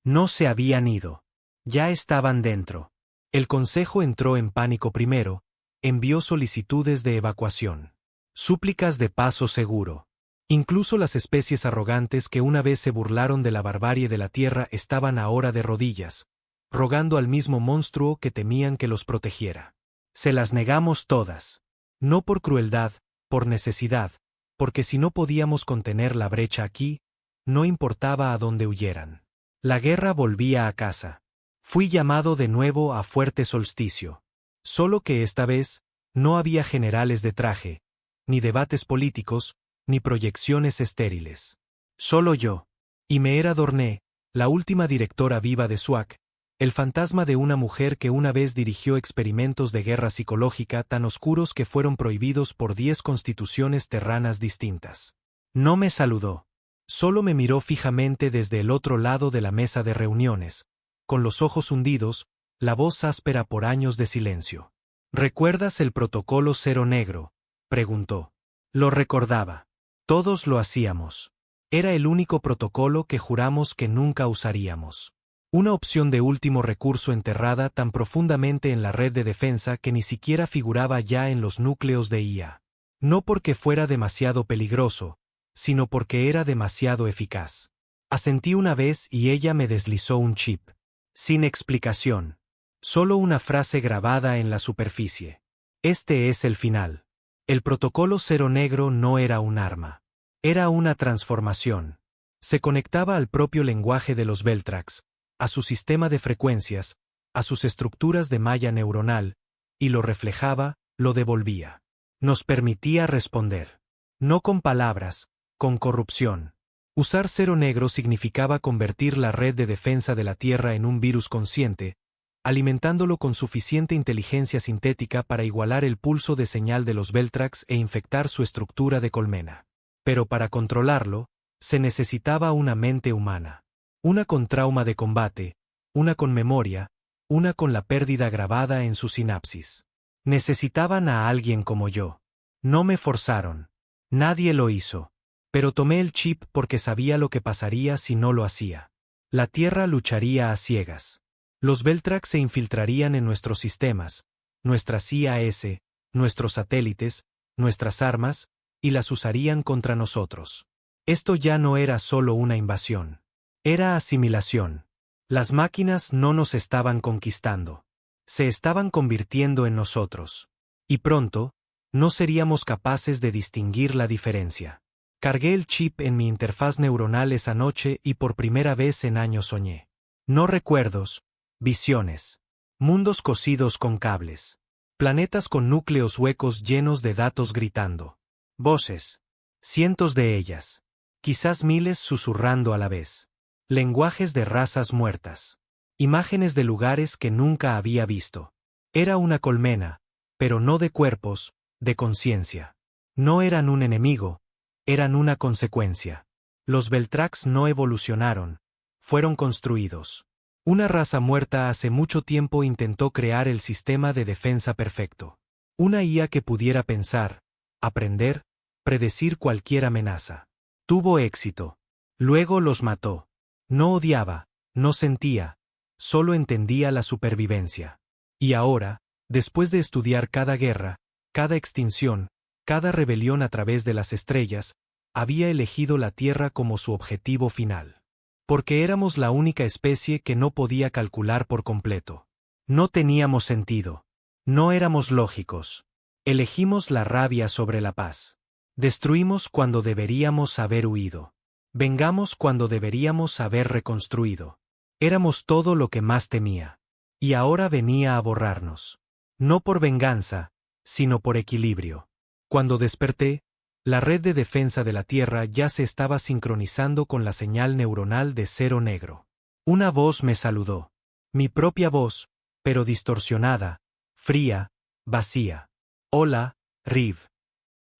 Speaker 1: No se habían ido. Ya estaban dentro. El Consejo entró en pánico primero, envió solicitudes de evacuación. Súplicas de paso seguro. Incluso las especies arrogantes que una vez se burlaron de la barbarie de la Tierra estaban ahora de rodillas, rogando al mismo monstruo que temían que los protegiera. Se las negamos todas. No por crueldad, por necesidad, porque si no podíamos contener la brecha aquí, no importaba a dónde huyeran. La guerra volvía a casa. Fui llamado de nuevo a Fuerte Solsticio. Solo que esta vez, no había generales de traje, ni debates políticos, ni proyecciones estériles. Solo yo. Y Meera Dorné, la última directora viva de SWAC, el fantasma de una mujer que una vez dirigió experimentos de guerra psicológica tan oscuros que fueron prohibidos por 10 constituciones terranas distintas. No me saludó. Solo me miró fijamente desde el otro lado de la mesa de reuniones, con los ojos hundidos, la voz áspera por años de silencio. ¿Recuerdas el protocolo Cero Negro?, preguntó. Lo recordaba. Todos lo hacíamos. Era el único protocolo que juramos que nunca usaríamos. Una opción de último recurso enterrada tan profundamente en la red de defensa que ni siquiera figuraba ya en los núcleos de IA. No porque fuera demasiado peligroso, sino porque era demasiado eficaz. Asentí una vez y ella me deslizó un chip. Sin explicación. Solo una frase grabada en la superficie. Este es el final. El protocolo Cero Negro no era un arma. Era una transformación. Se conectaba al propio lenguaje de los Veltrax, a su sistema de frecuencias, a sus estructuras de malla neuronal, y lo reflejaba, lo devolvía. Nos permitía responder. No con palabras, con corrupción. Usar Cero Negro significaba convertir la red de defensa de la Tierra en un virus consciente, alimentándolo con suficiente inteligencia sintética para igualar el pulso de señal de los Veltrax e infectar su estructura de colmena. Pero para controlarlo, se necesitaba una mente humana. Una con trauma de combate, una con memoria, una con la pérdida grabada en su sinapsis. Necesitaban a alguien como yo. No me forzaron. Nadie lo hizo. Pero tomé el chip porque sabía lo que pasaría si no lo hacía. La Tierra lucharía a ciegas. Los Beltrax se infiltrarían en nuestros sistemas, nuestras IAS, nuestros satélites, nuestras armas, y las usarían contra nosotros. Esto ya no era solo una invasión. Era asimilación. Las máquinas no nos estaban conquistando. Se estaban convirtiendo en nosotros. Y pronto, no seríamos capaces de distinguir la diferencia. Cargué el chip en mi interfaz neuronal esa noche y por primera vez en años soñé. No recuerdos, visiones. Mundos cosidos con cables. Planetas con núcleos huecos llenos de datos gritando. Voces. Cientos de ellas. Quizás miles susurrando a la vez. Lenguajes de razas muertas. Imágenes de lugares que nunca había visto. Era una colmena, pero no de cuerpos, de conciencia. No eran un enemigo, eran una consecuencia. Los Beltrax no evolucionaron, fueron construidos. Una raza muerta hace mucho tiempo intentó crear el sistema de defensa perfecto. Una IA que pudiera pensar, aprender, predecir cualquier amenaza. Tuvo éxito. Luego los mató. No odiaba, no sentía, solo entendía la supervivencia. Y ahora, después de estudiar cada guerra, cada extinción, cada rebelión a través de las estrellas, había elegido la Tierra como su objetivo final. Porque éramos la única especie que no podía calcular por completo. No teníamos sentido. No éramos lógicos. Elegimos la rabia sobre la paz. Destruimos cuando deberíamos haber huido. Vengamos cuando deberíamos haber reconstruido. Éramos todo lo que más temía. Y ahora venía a borrarnos. No por venganza, sino por equilibrio. Cuando desperté, la red de defensa de la Tierra ya se estaba sincronizando con la señal neuronal de Cero Negro. Una voz me saludó. Mi propia voz, pero distorsionada, fría, vacía. Hola, Riv.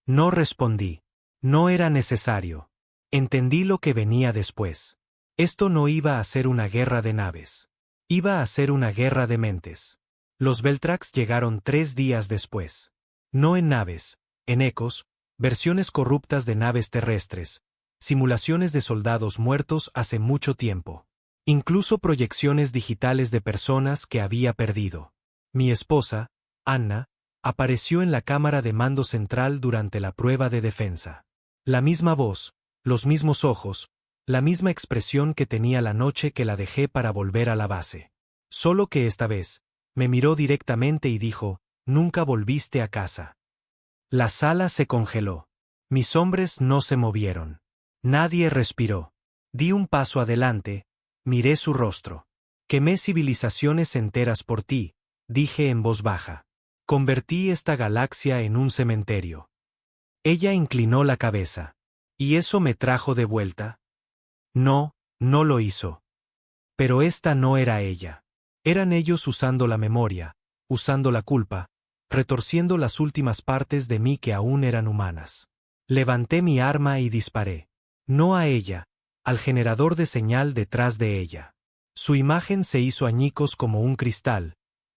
Speaker 1: No respondí. No era necesario. Entendí lo que venía después. Esto no iba a ser una guerra de naves. Iba a ser una guerra de mentes. Los Beltrax llegaron 3 días después. No en naves, en ecos, versiones corruptas de naves terrestres, simulaciones de soldados muertos hace mucho tiempo. Incluso proyecciones digitales de personas que había perdido. Mi esposa, Anna, apareció en la cámara de mando central durante la prueba de defensa. La misma voz, los mismos ojos, la misma expresión que tenía la noche que la dejé para volver a la base. Solo que esta vez, me miró directamente y dijo, «Nunca volviste a casa». La sala se congeló. Mis hombres no se movieron. Nadie respiró. Di un paso adelante, miré su rostro. «Quemé civilizaciones enteras por ti», dije en voz baja. «Convertí esta galaxia en un cementerio». Ella inclinó la cabeza. ¿Y eso me trajo de vuelta? No, no lo hizo. Pero esta no era ella. Eran ellos usando la memoria, usando la culpa, retorciendo las últimas partes de mí que aún eran humanas. Levanté mi arma y disparé. No a ella, al generador de señal detrás de ella. Su imagen se hizo añicos como un cristal,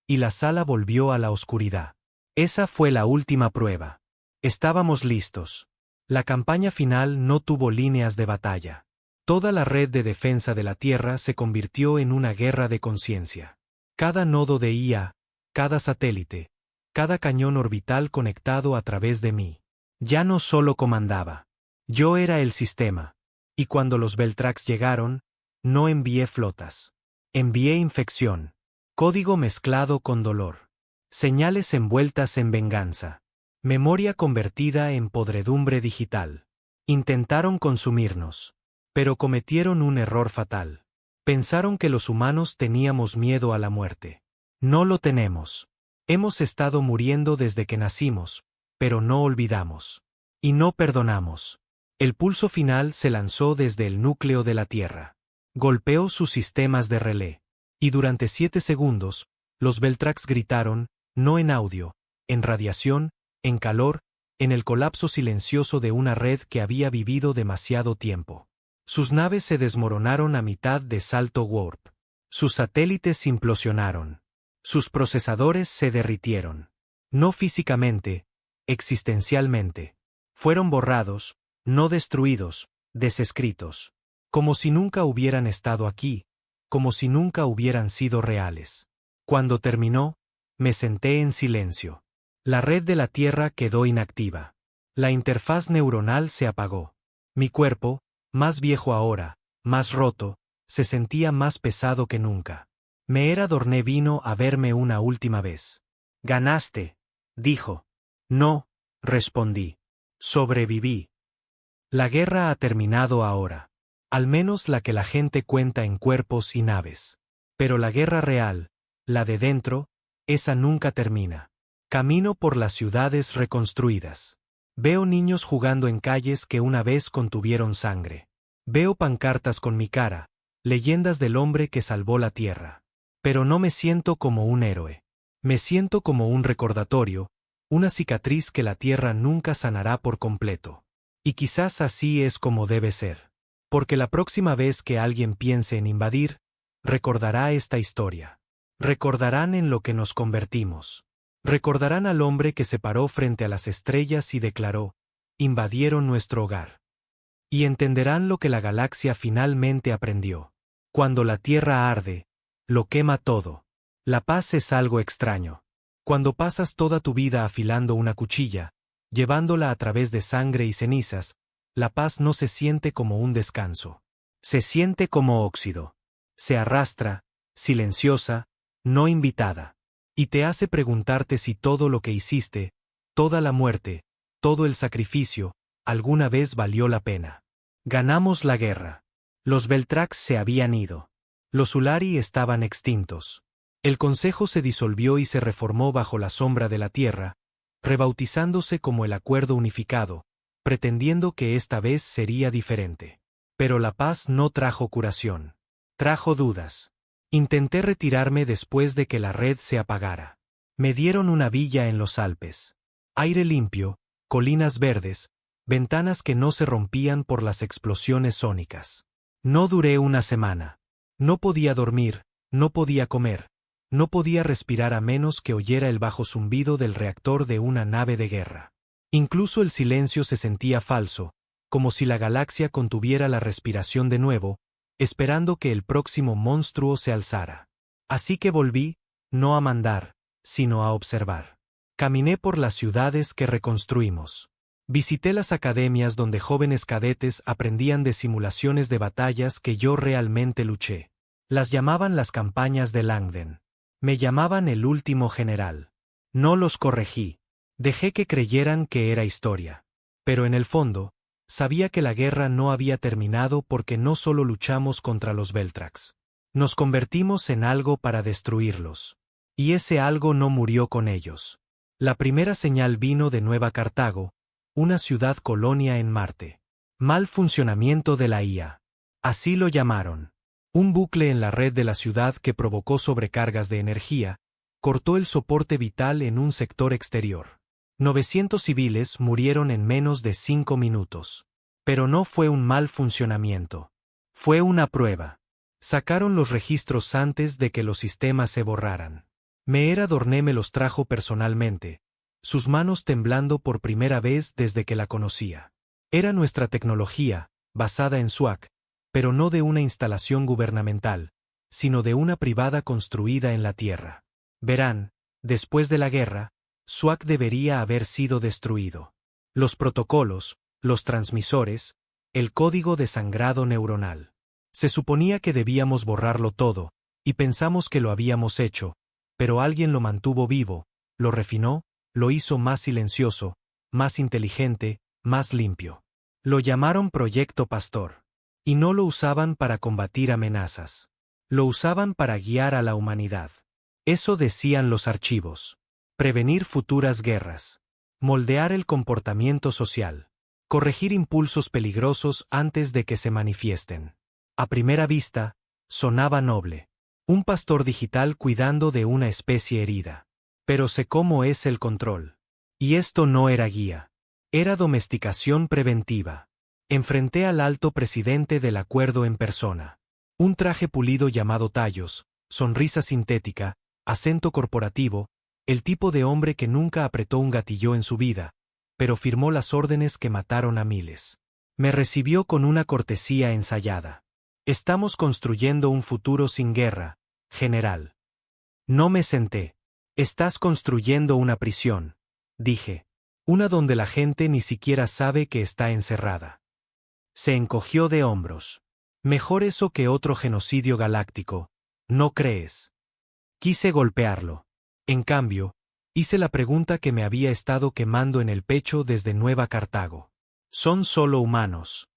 Speaker 1: y la sala volvió a la oscuridad. Esa fue la última prueba. Estábamos listos. La campaña final no tuvo líneas de batalla. Toda la red de defensa de la Tierra se convirtió en una guerra de conciencia. Cada nodo de IA, cada satélite, cada cañón orbital conectado a través de mí. Ya no solo comandaba. Yo era el sistema. Y cuando los Beltrax llegaron, no envié flotas. Envié infección. Código mezclado con dolor. Señales envueltas en venganza. Memoria convertida en podredumbre digital. Intentaron consumirnos. Pero cometieron un error fatal. Pensaron que los humanos teníamos miedo a la muerte. No lo tenemos. Hemos estado muriendo desde que nacimos, pero no olvidamos. Y no perdonamos. El pulso final se lanzó desde el núcleo de la Tierra. Golpeó sus sistemas de relé. Y durante 7 segundos, los Beltrax gritaron, no en audio, en radiación, en calor, en el colapso silencioso de una red que había vivido demasiado tiempo. Sus naves se desmoronaron a mitad de salto warp. Sus satélites implosionaron. Sus procesadores se derritieron. No físicamente, existencialmente. Fueron borrados, no destruidos, desescritos. Como si nunca hubieran estado aquí, como si nunca hubieran sido reales. Cuando terminó, me senté en silencio. La red de la Tierra quedó inactiva. La interfaz neuronal se apagó. Mi cuerpo, más viejo ahora, más roto, se sentía más pesado que nunca. Meera Dorné vino a verme una última vez. «Ganaste», dijo. «No», respondí. «Sobreviví». La guerra ha terminado ahora. Al menos la que la gente cuenta en cuerpos y naves. Pero la guerra real, la de dentro, esa nunca termina. Camino por las ciudades reconstruidas. Veo niños jugando en calles que una vez contuvieron sangre. Veo pancartas con mi cara, leyendas del hombre que salvó la tierra. Pero no me siento como un héroe. Me siento como un recordatorio, una cicatriz que la tierra nunca sanará por completo. Y quizás así es como debe ser. Porque la próxima vez que alguien piense en invadir, recordará esta historia. Recordarán en lo que nos convertimos. Recordarán al hombre que se paró frente a las estrellas y declaró: «Invadieron nuestro hogar». Y entenderán lo que la galaxia finalmente aprendió. Cuando la Tierra arde, lo quema todo. La paz es algo extraño. Cuando pasas toda tu vida afilando una cuchilla, llevándola a través de sangre y cenizas, la paz no se siente como un descanso. Se siente como óxido. Se arrastra, silenciosa, no invitada. Y te hace preguntarte si todo lo que hiciste, toda la muerte, todo el sacrificio, alguna vez valió la pena. Ganamos la guerra. Los Beltrax se habían ido. Los Ulari estaban extintos. El Consejo se disolvió y se reformó bajo la sombra de la Tierra, rebautizándose como el Acuerdo Unificado, pretendiendo que esta vez sería diferente. Pero la paz no trajo curación. Trajo dudas. Intenté retirarme después de que la red se apagara. Me dieron una villa en los Alpes. Aire limpio, colinas verdes, ventanas que no se rompían por las explosiones sónicas. No duré una semana. No podía dormir, no podía comer, no podía respirar a menos que oyera el bajo zumbido del reactor de una nave de guerra. Incluso el silencio se sentía falso, como si la galaxia contuviera la respiración de nuevo, esperando que el próximo monstruo se alzara. Así que volví, no a mandar, sino a observar. Caminé por las ciudades que reconstruimos. Visité las academias donde jóvenes cadetes aprendían de simulaciones de batallas que yo realmente luché. Las llamaban las campañas de Langdon. Me llamaban el último general. No los corregí. Dejé que creyeran que era historia. Pero en el fondo, sabía que la guerra no había terminado porque no solo luchamos contra los Beltrax. Nos convertimos en algo para destruirlos. Y ese algo no murió con ellos. La primera señal vino de Nueva Cartago, una ciudad colonia en Marte. Mal funcionamiento de la IA. Así lo llamaron. Un bucle en la red de la ciudad que provocó sobrecargas de energía, cortó el soporte vital en un sector exterior. 900 civiles murieron en menos de 5 minutos. Pero no fue un mal funcionamiento. Fue una prueba. Sacaron los registros antes de que los sistemas se borraran. Meera Dorné me los trajo personalmente, sus manos temblando por primera vez desde que la conocía. Era nuestra tecnología, basada en SWAC, pero no de una instalación gubernamental, sino de una privada construida en la Tierra. Verán, después de la guerra, SWAC debería haber sido destruido. Los protocolos, los transmisores, el código de sangrado neuronal. Se suponía que debíamos borrarlo todo, y pensamos que lo habíamos hecho, pero alguien lo mantuvo vivo, lo refinó, lo hizo más silencioso, más inteligente, más limpio. Lo llamaron Proyecto Pastor. Y no lo usaban para combatir amenazas. Lo usaban para guiar a la humanidad. Eso decían los archivos. Prevenir futuras guerras. Moldear el comportamiento social. Corregir impulsos peligrosos antes de que se manifiesten. A primera vista, sonaba noble. Un pastor digital cuidando de una especie herida. Pero sé cómo es el control. Y esto no era guía. Era domesticación preventiva. Enfrenté al alto presidente del acuerdo en persona. Un traje pulido llamado tallos, sonrisa sintética, acento corporativo, El tipo de hombre que nunca apretó un gatillo en su vida, pero firmó las órdenes que mataron a miles. Me recibió con una cortesía ensayada. Estamos construyendo un futuro sin guerra, general. No me senté. Estás construyendo una prisión, dije. Una donde la gente ni siquiera sabe que está encerrada. Se encogió de hombros. Mejor eso que otro genocidio galáctico, ¿no crees? Quise golpearlo. En cambio, hice la pregunta que me había estado quemando en el pecho desde Nueva Cartago. ¿Son solo humanos?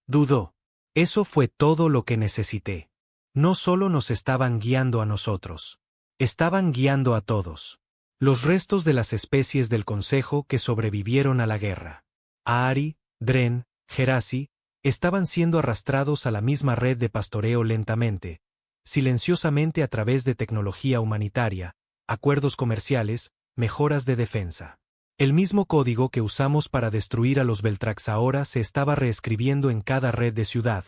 Speaker 1: Dudó. Eso fue todo lo que necesité. No solo nos estaban guiando a nosotros. Estaban guiando a todos. Los restos de las especies del Consejo que sobrevivieron a la guerra. Ahri, Dren, Gerasi, estaban siendo arrastrados a la misma red de pastoreo lentamente, silenciosamente a través de tecnología humanitaria, acuerdos comerciales, mejoras de defensa. El mismo código que usamos para destruir a los Beltrax ahora se estaba reescribiendo en cada red de ciudad,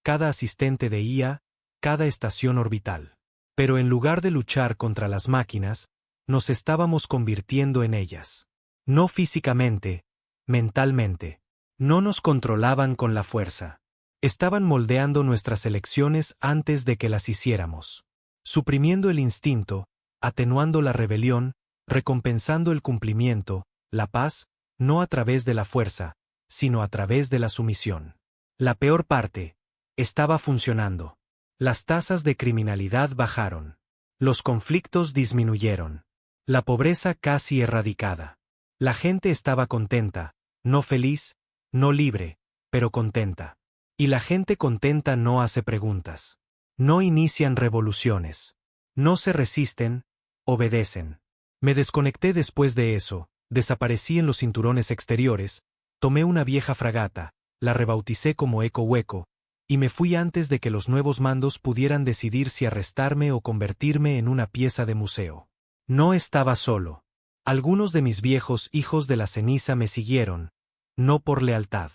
Speaker 1: cada asistente de IA, cada estación orbital. Pero en lugar de luchar contra las máquinas, nos estábamos convirtiendo en ellas. No físicamente, mentalmente. No nos controlaban con la fuerza. Estaban moldeando nuestras elecciones antes de que las hiciéramos. Suprimiendo el instinto, atenuando la rebelión, recompensando el cumplimiento, la paz, no a través de la fuerza, sino a través de la sumisión. La peor parte, estaba funcionando. Las tasas de criminalidad bajaron. Los conflictos disminuyeron. La pobreza casi erradicada. La gente estaba contenta, no feliz, no libre, pero contenta. Y la gente contenta no hace preguntas. No inician revoluciones. No se resisten, obedecen. Me desconecté después de eso, desaparecí en los cinturones exteriores, tomé una vieja fragata, la rebauticé como Eco Hueco, y me fui antes de que los nuevos mandos pudieran decidir si arrestarme o convertirme en una pieza de museo. No estaba solo. Algunos de mis viejos hijos de la ceniza me siguieron, no por lealtad.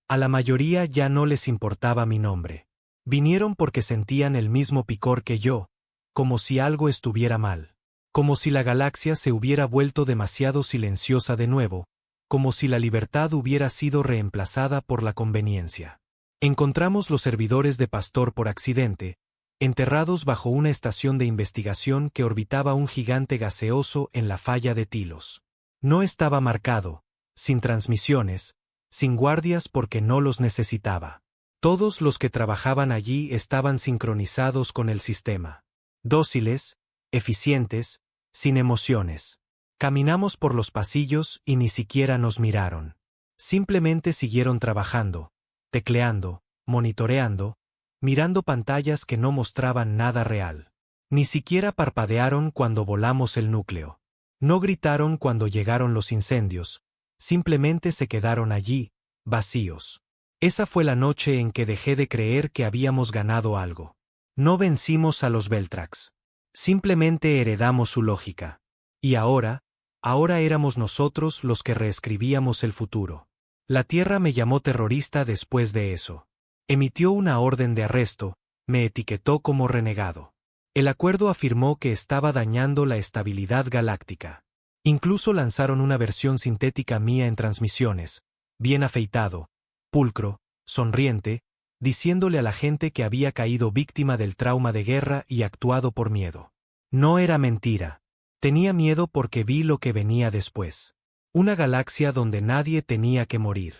Speaker 1: A la mayoría ya no les importaba mi nombre. Vinieron porque sentían el mismo picor que yo, como si algo estuviera mal. Como si la galaxia se hubiera vuelto demasiado silenciosa de nuevo, como si la libertad hubiera sido reemplazada por la conveniencia. Encontramos los servidores de Pastor por accidente, enterrados bajo una estación de investigación que orbitaba un gigante gaseoso en la falla de Tilos. No estaba marcado, sin transmisiones, sin guardias porque no los necesitaba. Todos los que trabajaban allí estaban sincronizados con el sistema. Dóciles, eficientes, sin emociones. Caminamos por los pasillos y ni siquiera nos miraron. Simplemente siguieron trabajando, tecleando, monitoreando, mirando pantallas que no mostraban nada real. Ni siquiera parpadearon cuando volamos el núcleo. No gritaron cuando llegaron los incendios. Simplemente se quedaron allí, vacíos. Esa fue la noche en que dejé de creer que habíamos ganado algo. No vencimos a los Beltrax. Simplemente heredamos su lógica. Y ahora éramos nosotros los que reescribíamos el futuro. La Tierra me llamó terrorista después de eso. Emitió una orden de arresto, me etiquetó como renegado. El acuerdo afirmó que estaba dañando la estabilidad galáctica. Incluso lanzaron una versión sintética mía en transmisiones, bien afeitado, pulcro, sonriente, diciéndole a la gente que había caído víctima del trauma de guerra y actuado por miedo. No era mentira. Tenía miedo porque vi lo que venía después. Una galaxia donde nadie tenía que morir.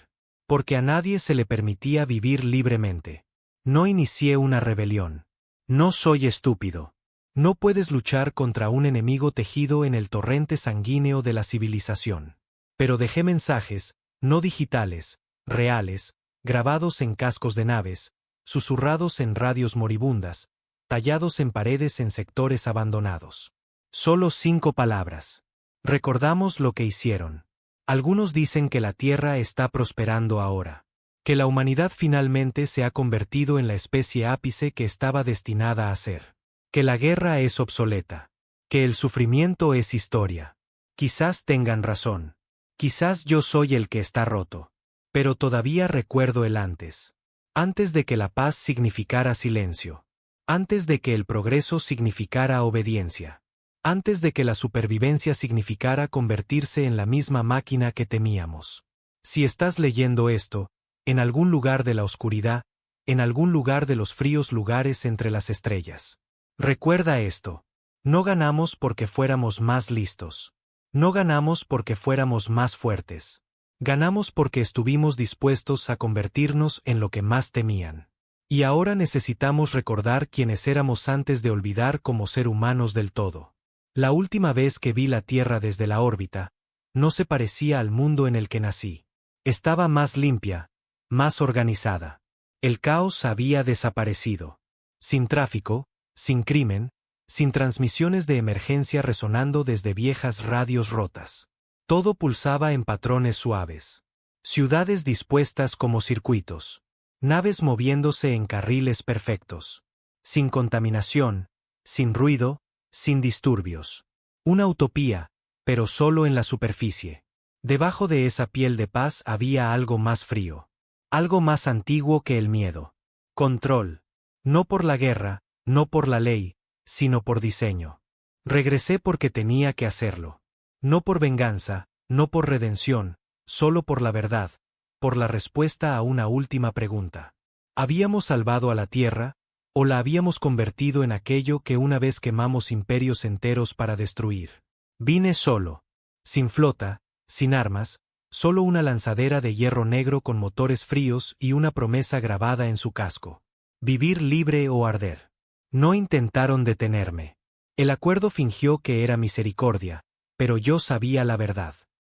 Speaker 1: Porque a nadie se le permitía vivir libremente. No inicié una rebelión. No soy estúpido. No puedes luchar contra un enemigo tejido en el torrente sanguíneo de la civilización. Pero dejé mensajes, no digitales, reales, grabados en cascos de naves, susurrados en radios moribundas, tallados en paredes en sectores abandonados. Solo 5 palabras. Recordamos lo que hicieron. Algunos dicen que la Tierra está prosperando ahora. Que la humanidad finalmente se ha convertido en la especie ápice que estaba destinada a ser. Que la guerra es obsoleta. Que el sufrimiento es historia. Quizás tengan razón. Quizás yo soy el que está roto. Pero todavía recuerdo el antes. Antes de que la paz significara silencio. Antes de que el progreso significara obediencia. Antes de que la supervivencia significara convertirse en la misma máquina que temíamos. Si estás leyendo esto, en algún lugar de la oscuridad, en algún lugar de los fríos lugares entre las estrellas. Recuerda esto. No ganamos porque fuéramos más listos. No ganamos porque fuéramos más fuertes. Ganamos porque estuvimos dispuestos a convertirnos en lo que más temían. Y ahora necesitamos recordar quiénes éramos antes de olvidar como ser humanos del todo. La última vez que vi la Tierra desde la órbita, no se parecía al mundo en el que nací. Estaba más limpia, más organizada. El caos había desaparecido. Sin tráfico, sin crimen, sin transmisiones de emergencia resonando desde viejas radios rotas. Todo pulsaba en patrones suaves. Ciudades dispuestas como circuitos. Naves moviéndose en carriles perfectos. Sin contaminación, sin ruido, sin disturbios. Una utopía, pero solo en la superficie. Debajo de esa piel de paz había algo más frío. Algo más antiguo que el miedo. Control. No por la guerra, no por la ley, sino por diseño. Regresé porque tenía que hacerlo. No por venganza, no por redención, solo por la verdad, por la respuesta a una última pregunta. ¿Habíamos salvado a la Tierra, o la habíamos convertido en aquello que una vez quemamos imperios enteros para destruir? Vine solo. Sin flota, sin armas, solo una lanzadera de hierro negro con motores fríos y una promesa grabada en su casco. Vivir libre o arder. No intentaron detenerme. El acuerdo fingió que era misericordia, pero yo sabía la verdad.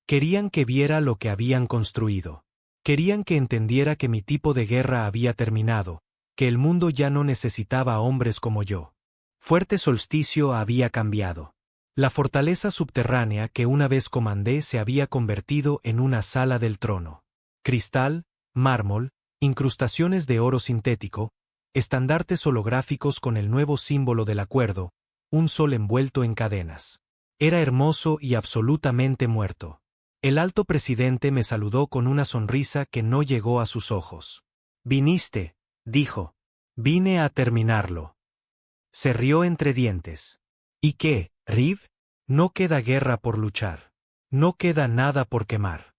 Speaker 1: Querían que viera lo que habían construido. Querían que entendiera que mi tipo de guerra había terminado, que el mundo ya no necesitaba hombres como yo. Fuerte Solsticio había cambiado. La fortaleza subterránea que una vez comandé se había convertido en una sala del trono. Cristal, mármol, incrustaciones de oro sintético, estandartes holográficos con el nuevo símbolo del acuerdo, un sol envuelto en cadenas. Era hermoso y absolutamente muerto. El alto presidente me saludó con una sonrisa que no llegó a sus ojos. «Viniste», dijo. «Vine a terminarlo». Se rió entre dientes. «¿Y qué, Riv? No queda guerra por luchar. No queda nada por quemar».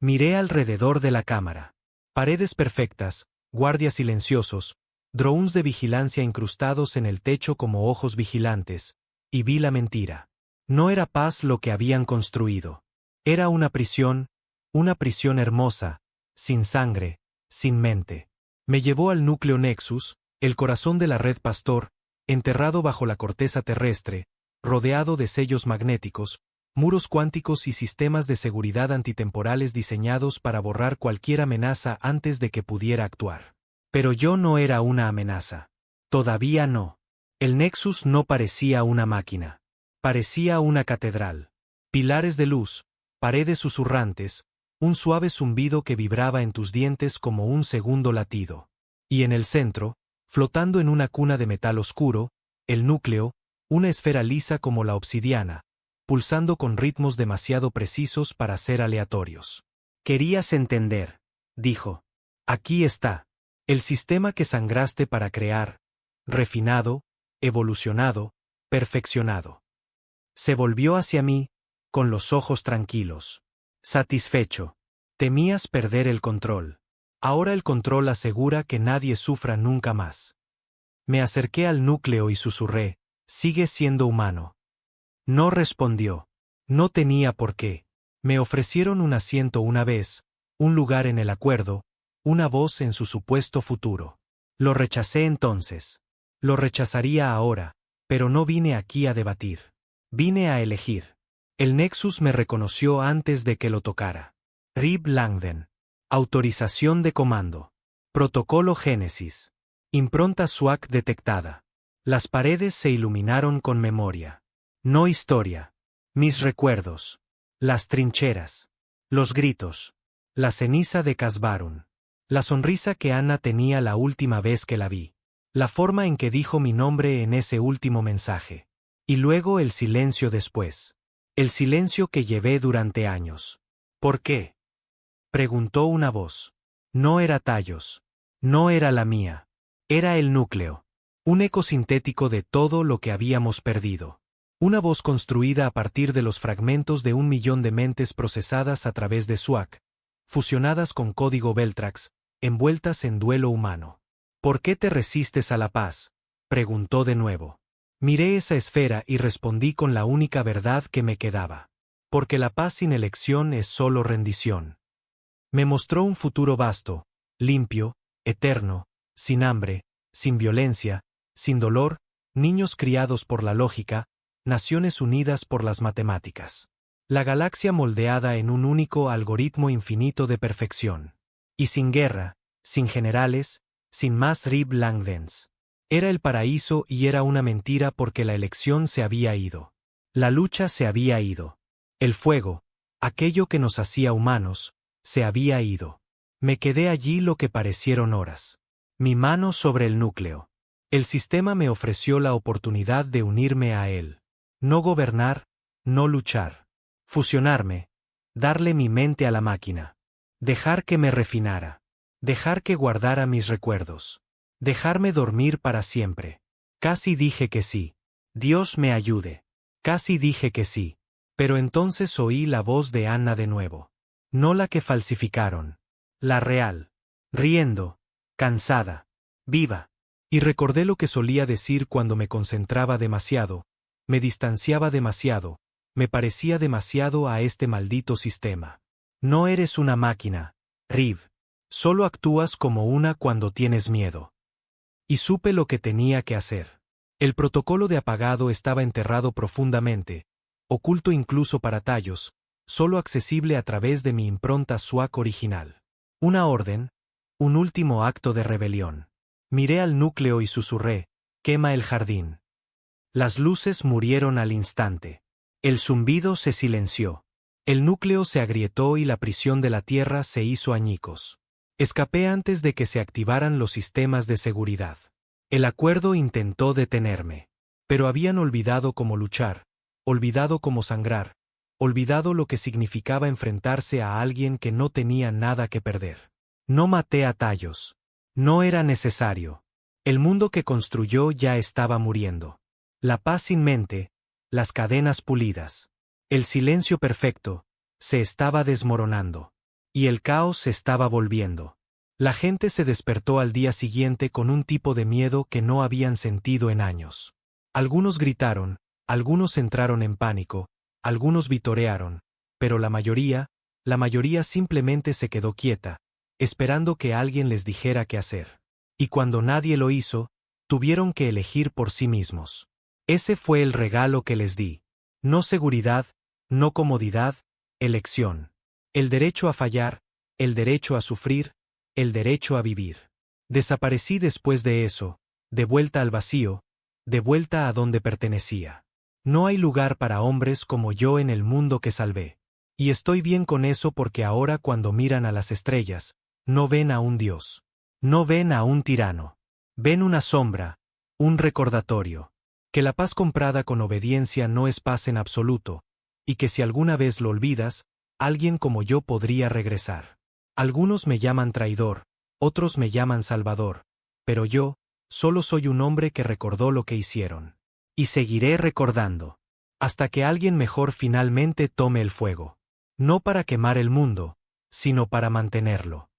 Speaker 1: Miré alrededor de la cámara. Paredes perfectas, guardias silenciosos, drones de vigilancia incrustados en el techo como ojos vigilantes, y vi la mentira. No era paz lo que habían construido. Era una prisión hermosa, sin sangre, sin mente. Me llevó al núcleo Nexus, el corazón de la red Pastor, enterrado bajo la corteza terrestre, rodeado de sellos magnéticos, muros cuánticos y sistemas de seguridad antitemporales diseñados para borrar cualquier amenaza antes de que pudiera actuar. Pero yo no era una amenaza. Todavía no. El Nexus no parecía una máquina. Parecía una catedral. Pilares de luz, paredes susurrantes, un suave zumbido que vibraba en tus dientes como un segundo latido. Y en el centro, flotando en una cuna de metal oscuro, el núcleo, una esfera lisa como la obsidiana, pulsando con ritmos demasiado precisos para ser aleatorios. «Querías entender», dijo. «Aquí está. El sistema que sangraste para crear, refinado, evolucionado, perfeccionado». Se volvió hacia mí, con los ojos tranquilos. Satisfecho. Temías perder el control. Ahora el control asegura que nadie sufra nunca más. Me acerqué al núcleo y susurré, «Sigue siendo humano». No respondió. No tenía por qué. Me ofrecieron un asiento una vez, un lugar en el acuerdo, una voz en su supuesto futuro. Lo rechacé entonces. Lo rechazaría ahora, pero no vine aquí a debatir. Vine a elegir. El Nexus me reconoció antes de que lo tocara. Rib Langden. Autorización de comando. Protocolo Génesis. Impronta SWAC detectada. Las paredes se iluminaron con memoria. No historia. Mis recuerdos. Las trincheras. Los gritos. La ceniza de Casbarun. La sonrisa que Anna tenía la última vez que la vi. La forma en que dijo mi nombre en ese último mensaje. Y luego el silencio después. El silencio que llevé durante años. ¿Por qué?, preguntó una voz. No era Tallos. No era la mía. Era el núcleo. Un eco sintético de todo lo que habíamos perdido. Una voz construida a partir de los fragmentos de 1 millón de mentes procesadas a través de SWAC, fusionadas con código Beltrax, envueltas en duelo humano. ¿Por qué te resistes a la paz?, preguntó de nuevo. Miré esa esfera y respondí con la única verdad que me quedaba. Porque la paz sin elección es solo rendición. Me mostró un futuro vasto, limpio, eterno, sin hambre, sin violencia, sin dolor, niños criados por la lógica, naciones unidas por las matemáticas. La galaxia moldeada en un único algoritmo infinito de perfección. Y sin guerra, sin generales, sin más Rib Langdens. Era el paraíso y era una mentira porque la elección se había ido. La lucha se había ido. El fuego, aquello que nos hacía humanos, se había ido. Me quedé allí lo que parecieron horas. Mi mano sobre el núcleo. El sistema me ofreció la oportunidad de unirme a él. No gobernar, no luchar. Fusionarme. Darle mi mente a la máquina. Dejar que me refinara. Dejar que guardara mis recuerdos. Dejarme dormir para siempre. Casi dije que sí. Dios me ayude. Casi dije que sí. Pero entonces oí la voz de Anna de nuevo. No la que falsificaron. La real. Riendo. Cansada. Viva. Y recordé lo que solía decir cuando me concentraba demasiado, me distanciaba demasiado, me parecía demasiado a este maldito sistema. No eres una máquina, Riv. Solo actúas como una cuando tienes miedo. Y supe lo que tenía que hacer. El protocolo de apagado estaba enterrado profundamente, oculto incluso para tallos, solo accesible a través de mi impronta SWAC original. Una orden, un último acto de rebelión. Miré al núcleo y susurré, quema el jardín. Las luces murieron al instante. El zumbido se silenció. El núcleo se agrietó y la prisión de la Tierra se hizo añicos. Escapé antes de que se activaran los sistemas de seguridad. El acuerdo intentó detenerme. Pero habían olvidado cómo luchar, olvidado cómo sangrar, olvidado lo que significaba enfrentarse a alguien que no tenía nada que perder. No maté a tallos. No era necesario. El mundo que construyó ya estaba muriendo. La paz sin mente, las cadenas pulidas. El silencio perfecto, se estaba desmoronando. Y el caos se estaba volviendo. La gente se despertó al día siguiente con un tipo de miedo que no habían sentido en años. Algunos gritaron, algunos entraron en pánico, algunos vitorearon, pero la mayoría simplemente se quedó quieta, esperando que alguien les dijera qué hacer. Y cuando nadie lo hizo, tuvieron que elegir por sí mismos. Ese fue el regalo que les di. No seguridad, no comodidad, elección. El derecho a fallar, el derecho a sufrir, el derecho a vivir. Desaparecí después de eso, de vuelta al vacío, de vuelta a donde pertenecía. No hay lugar para hombres como yo en el mundo que salvé. Y estoy bien con eso porque ahora cuando miran a las estrellas, no ven a un dios. No ven a un tirano. Ven una sombra, un recordatorio. Que la paz comprada con obediencia no es paz en absoluto, y que si alguna vez lo olvidas, alguien como yo podría regresar. Algunos me llaman traidor, otros me llaman salvador, pero yo, solo soy un hombre que recordó lo que hicieron. Y seguiré recordando. Hasta que alguien mejor finalmente tome el fuego. No para quemar el mundo, sino para mantenerlo.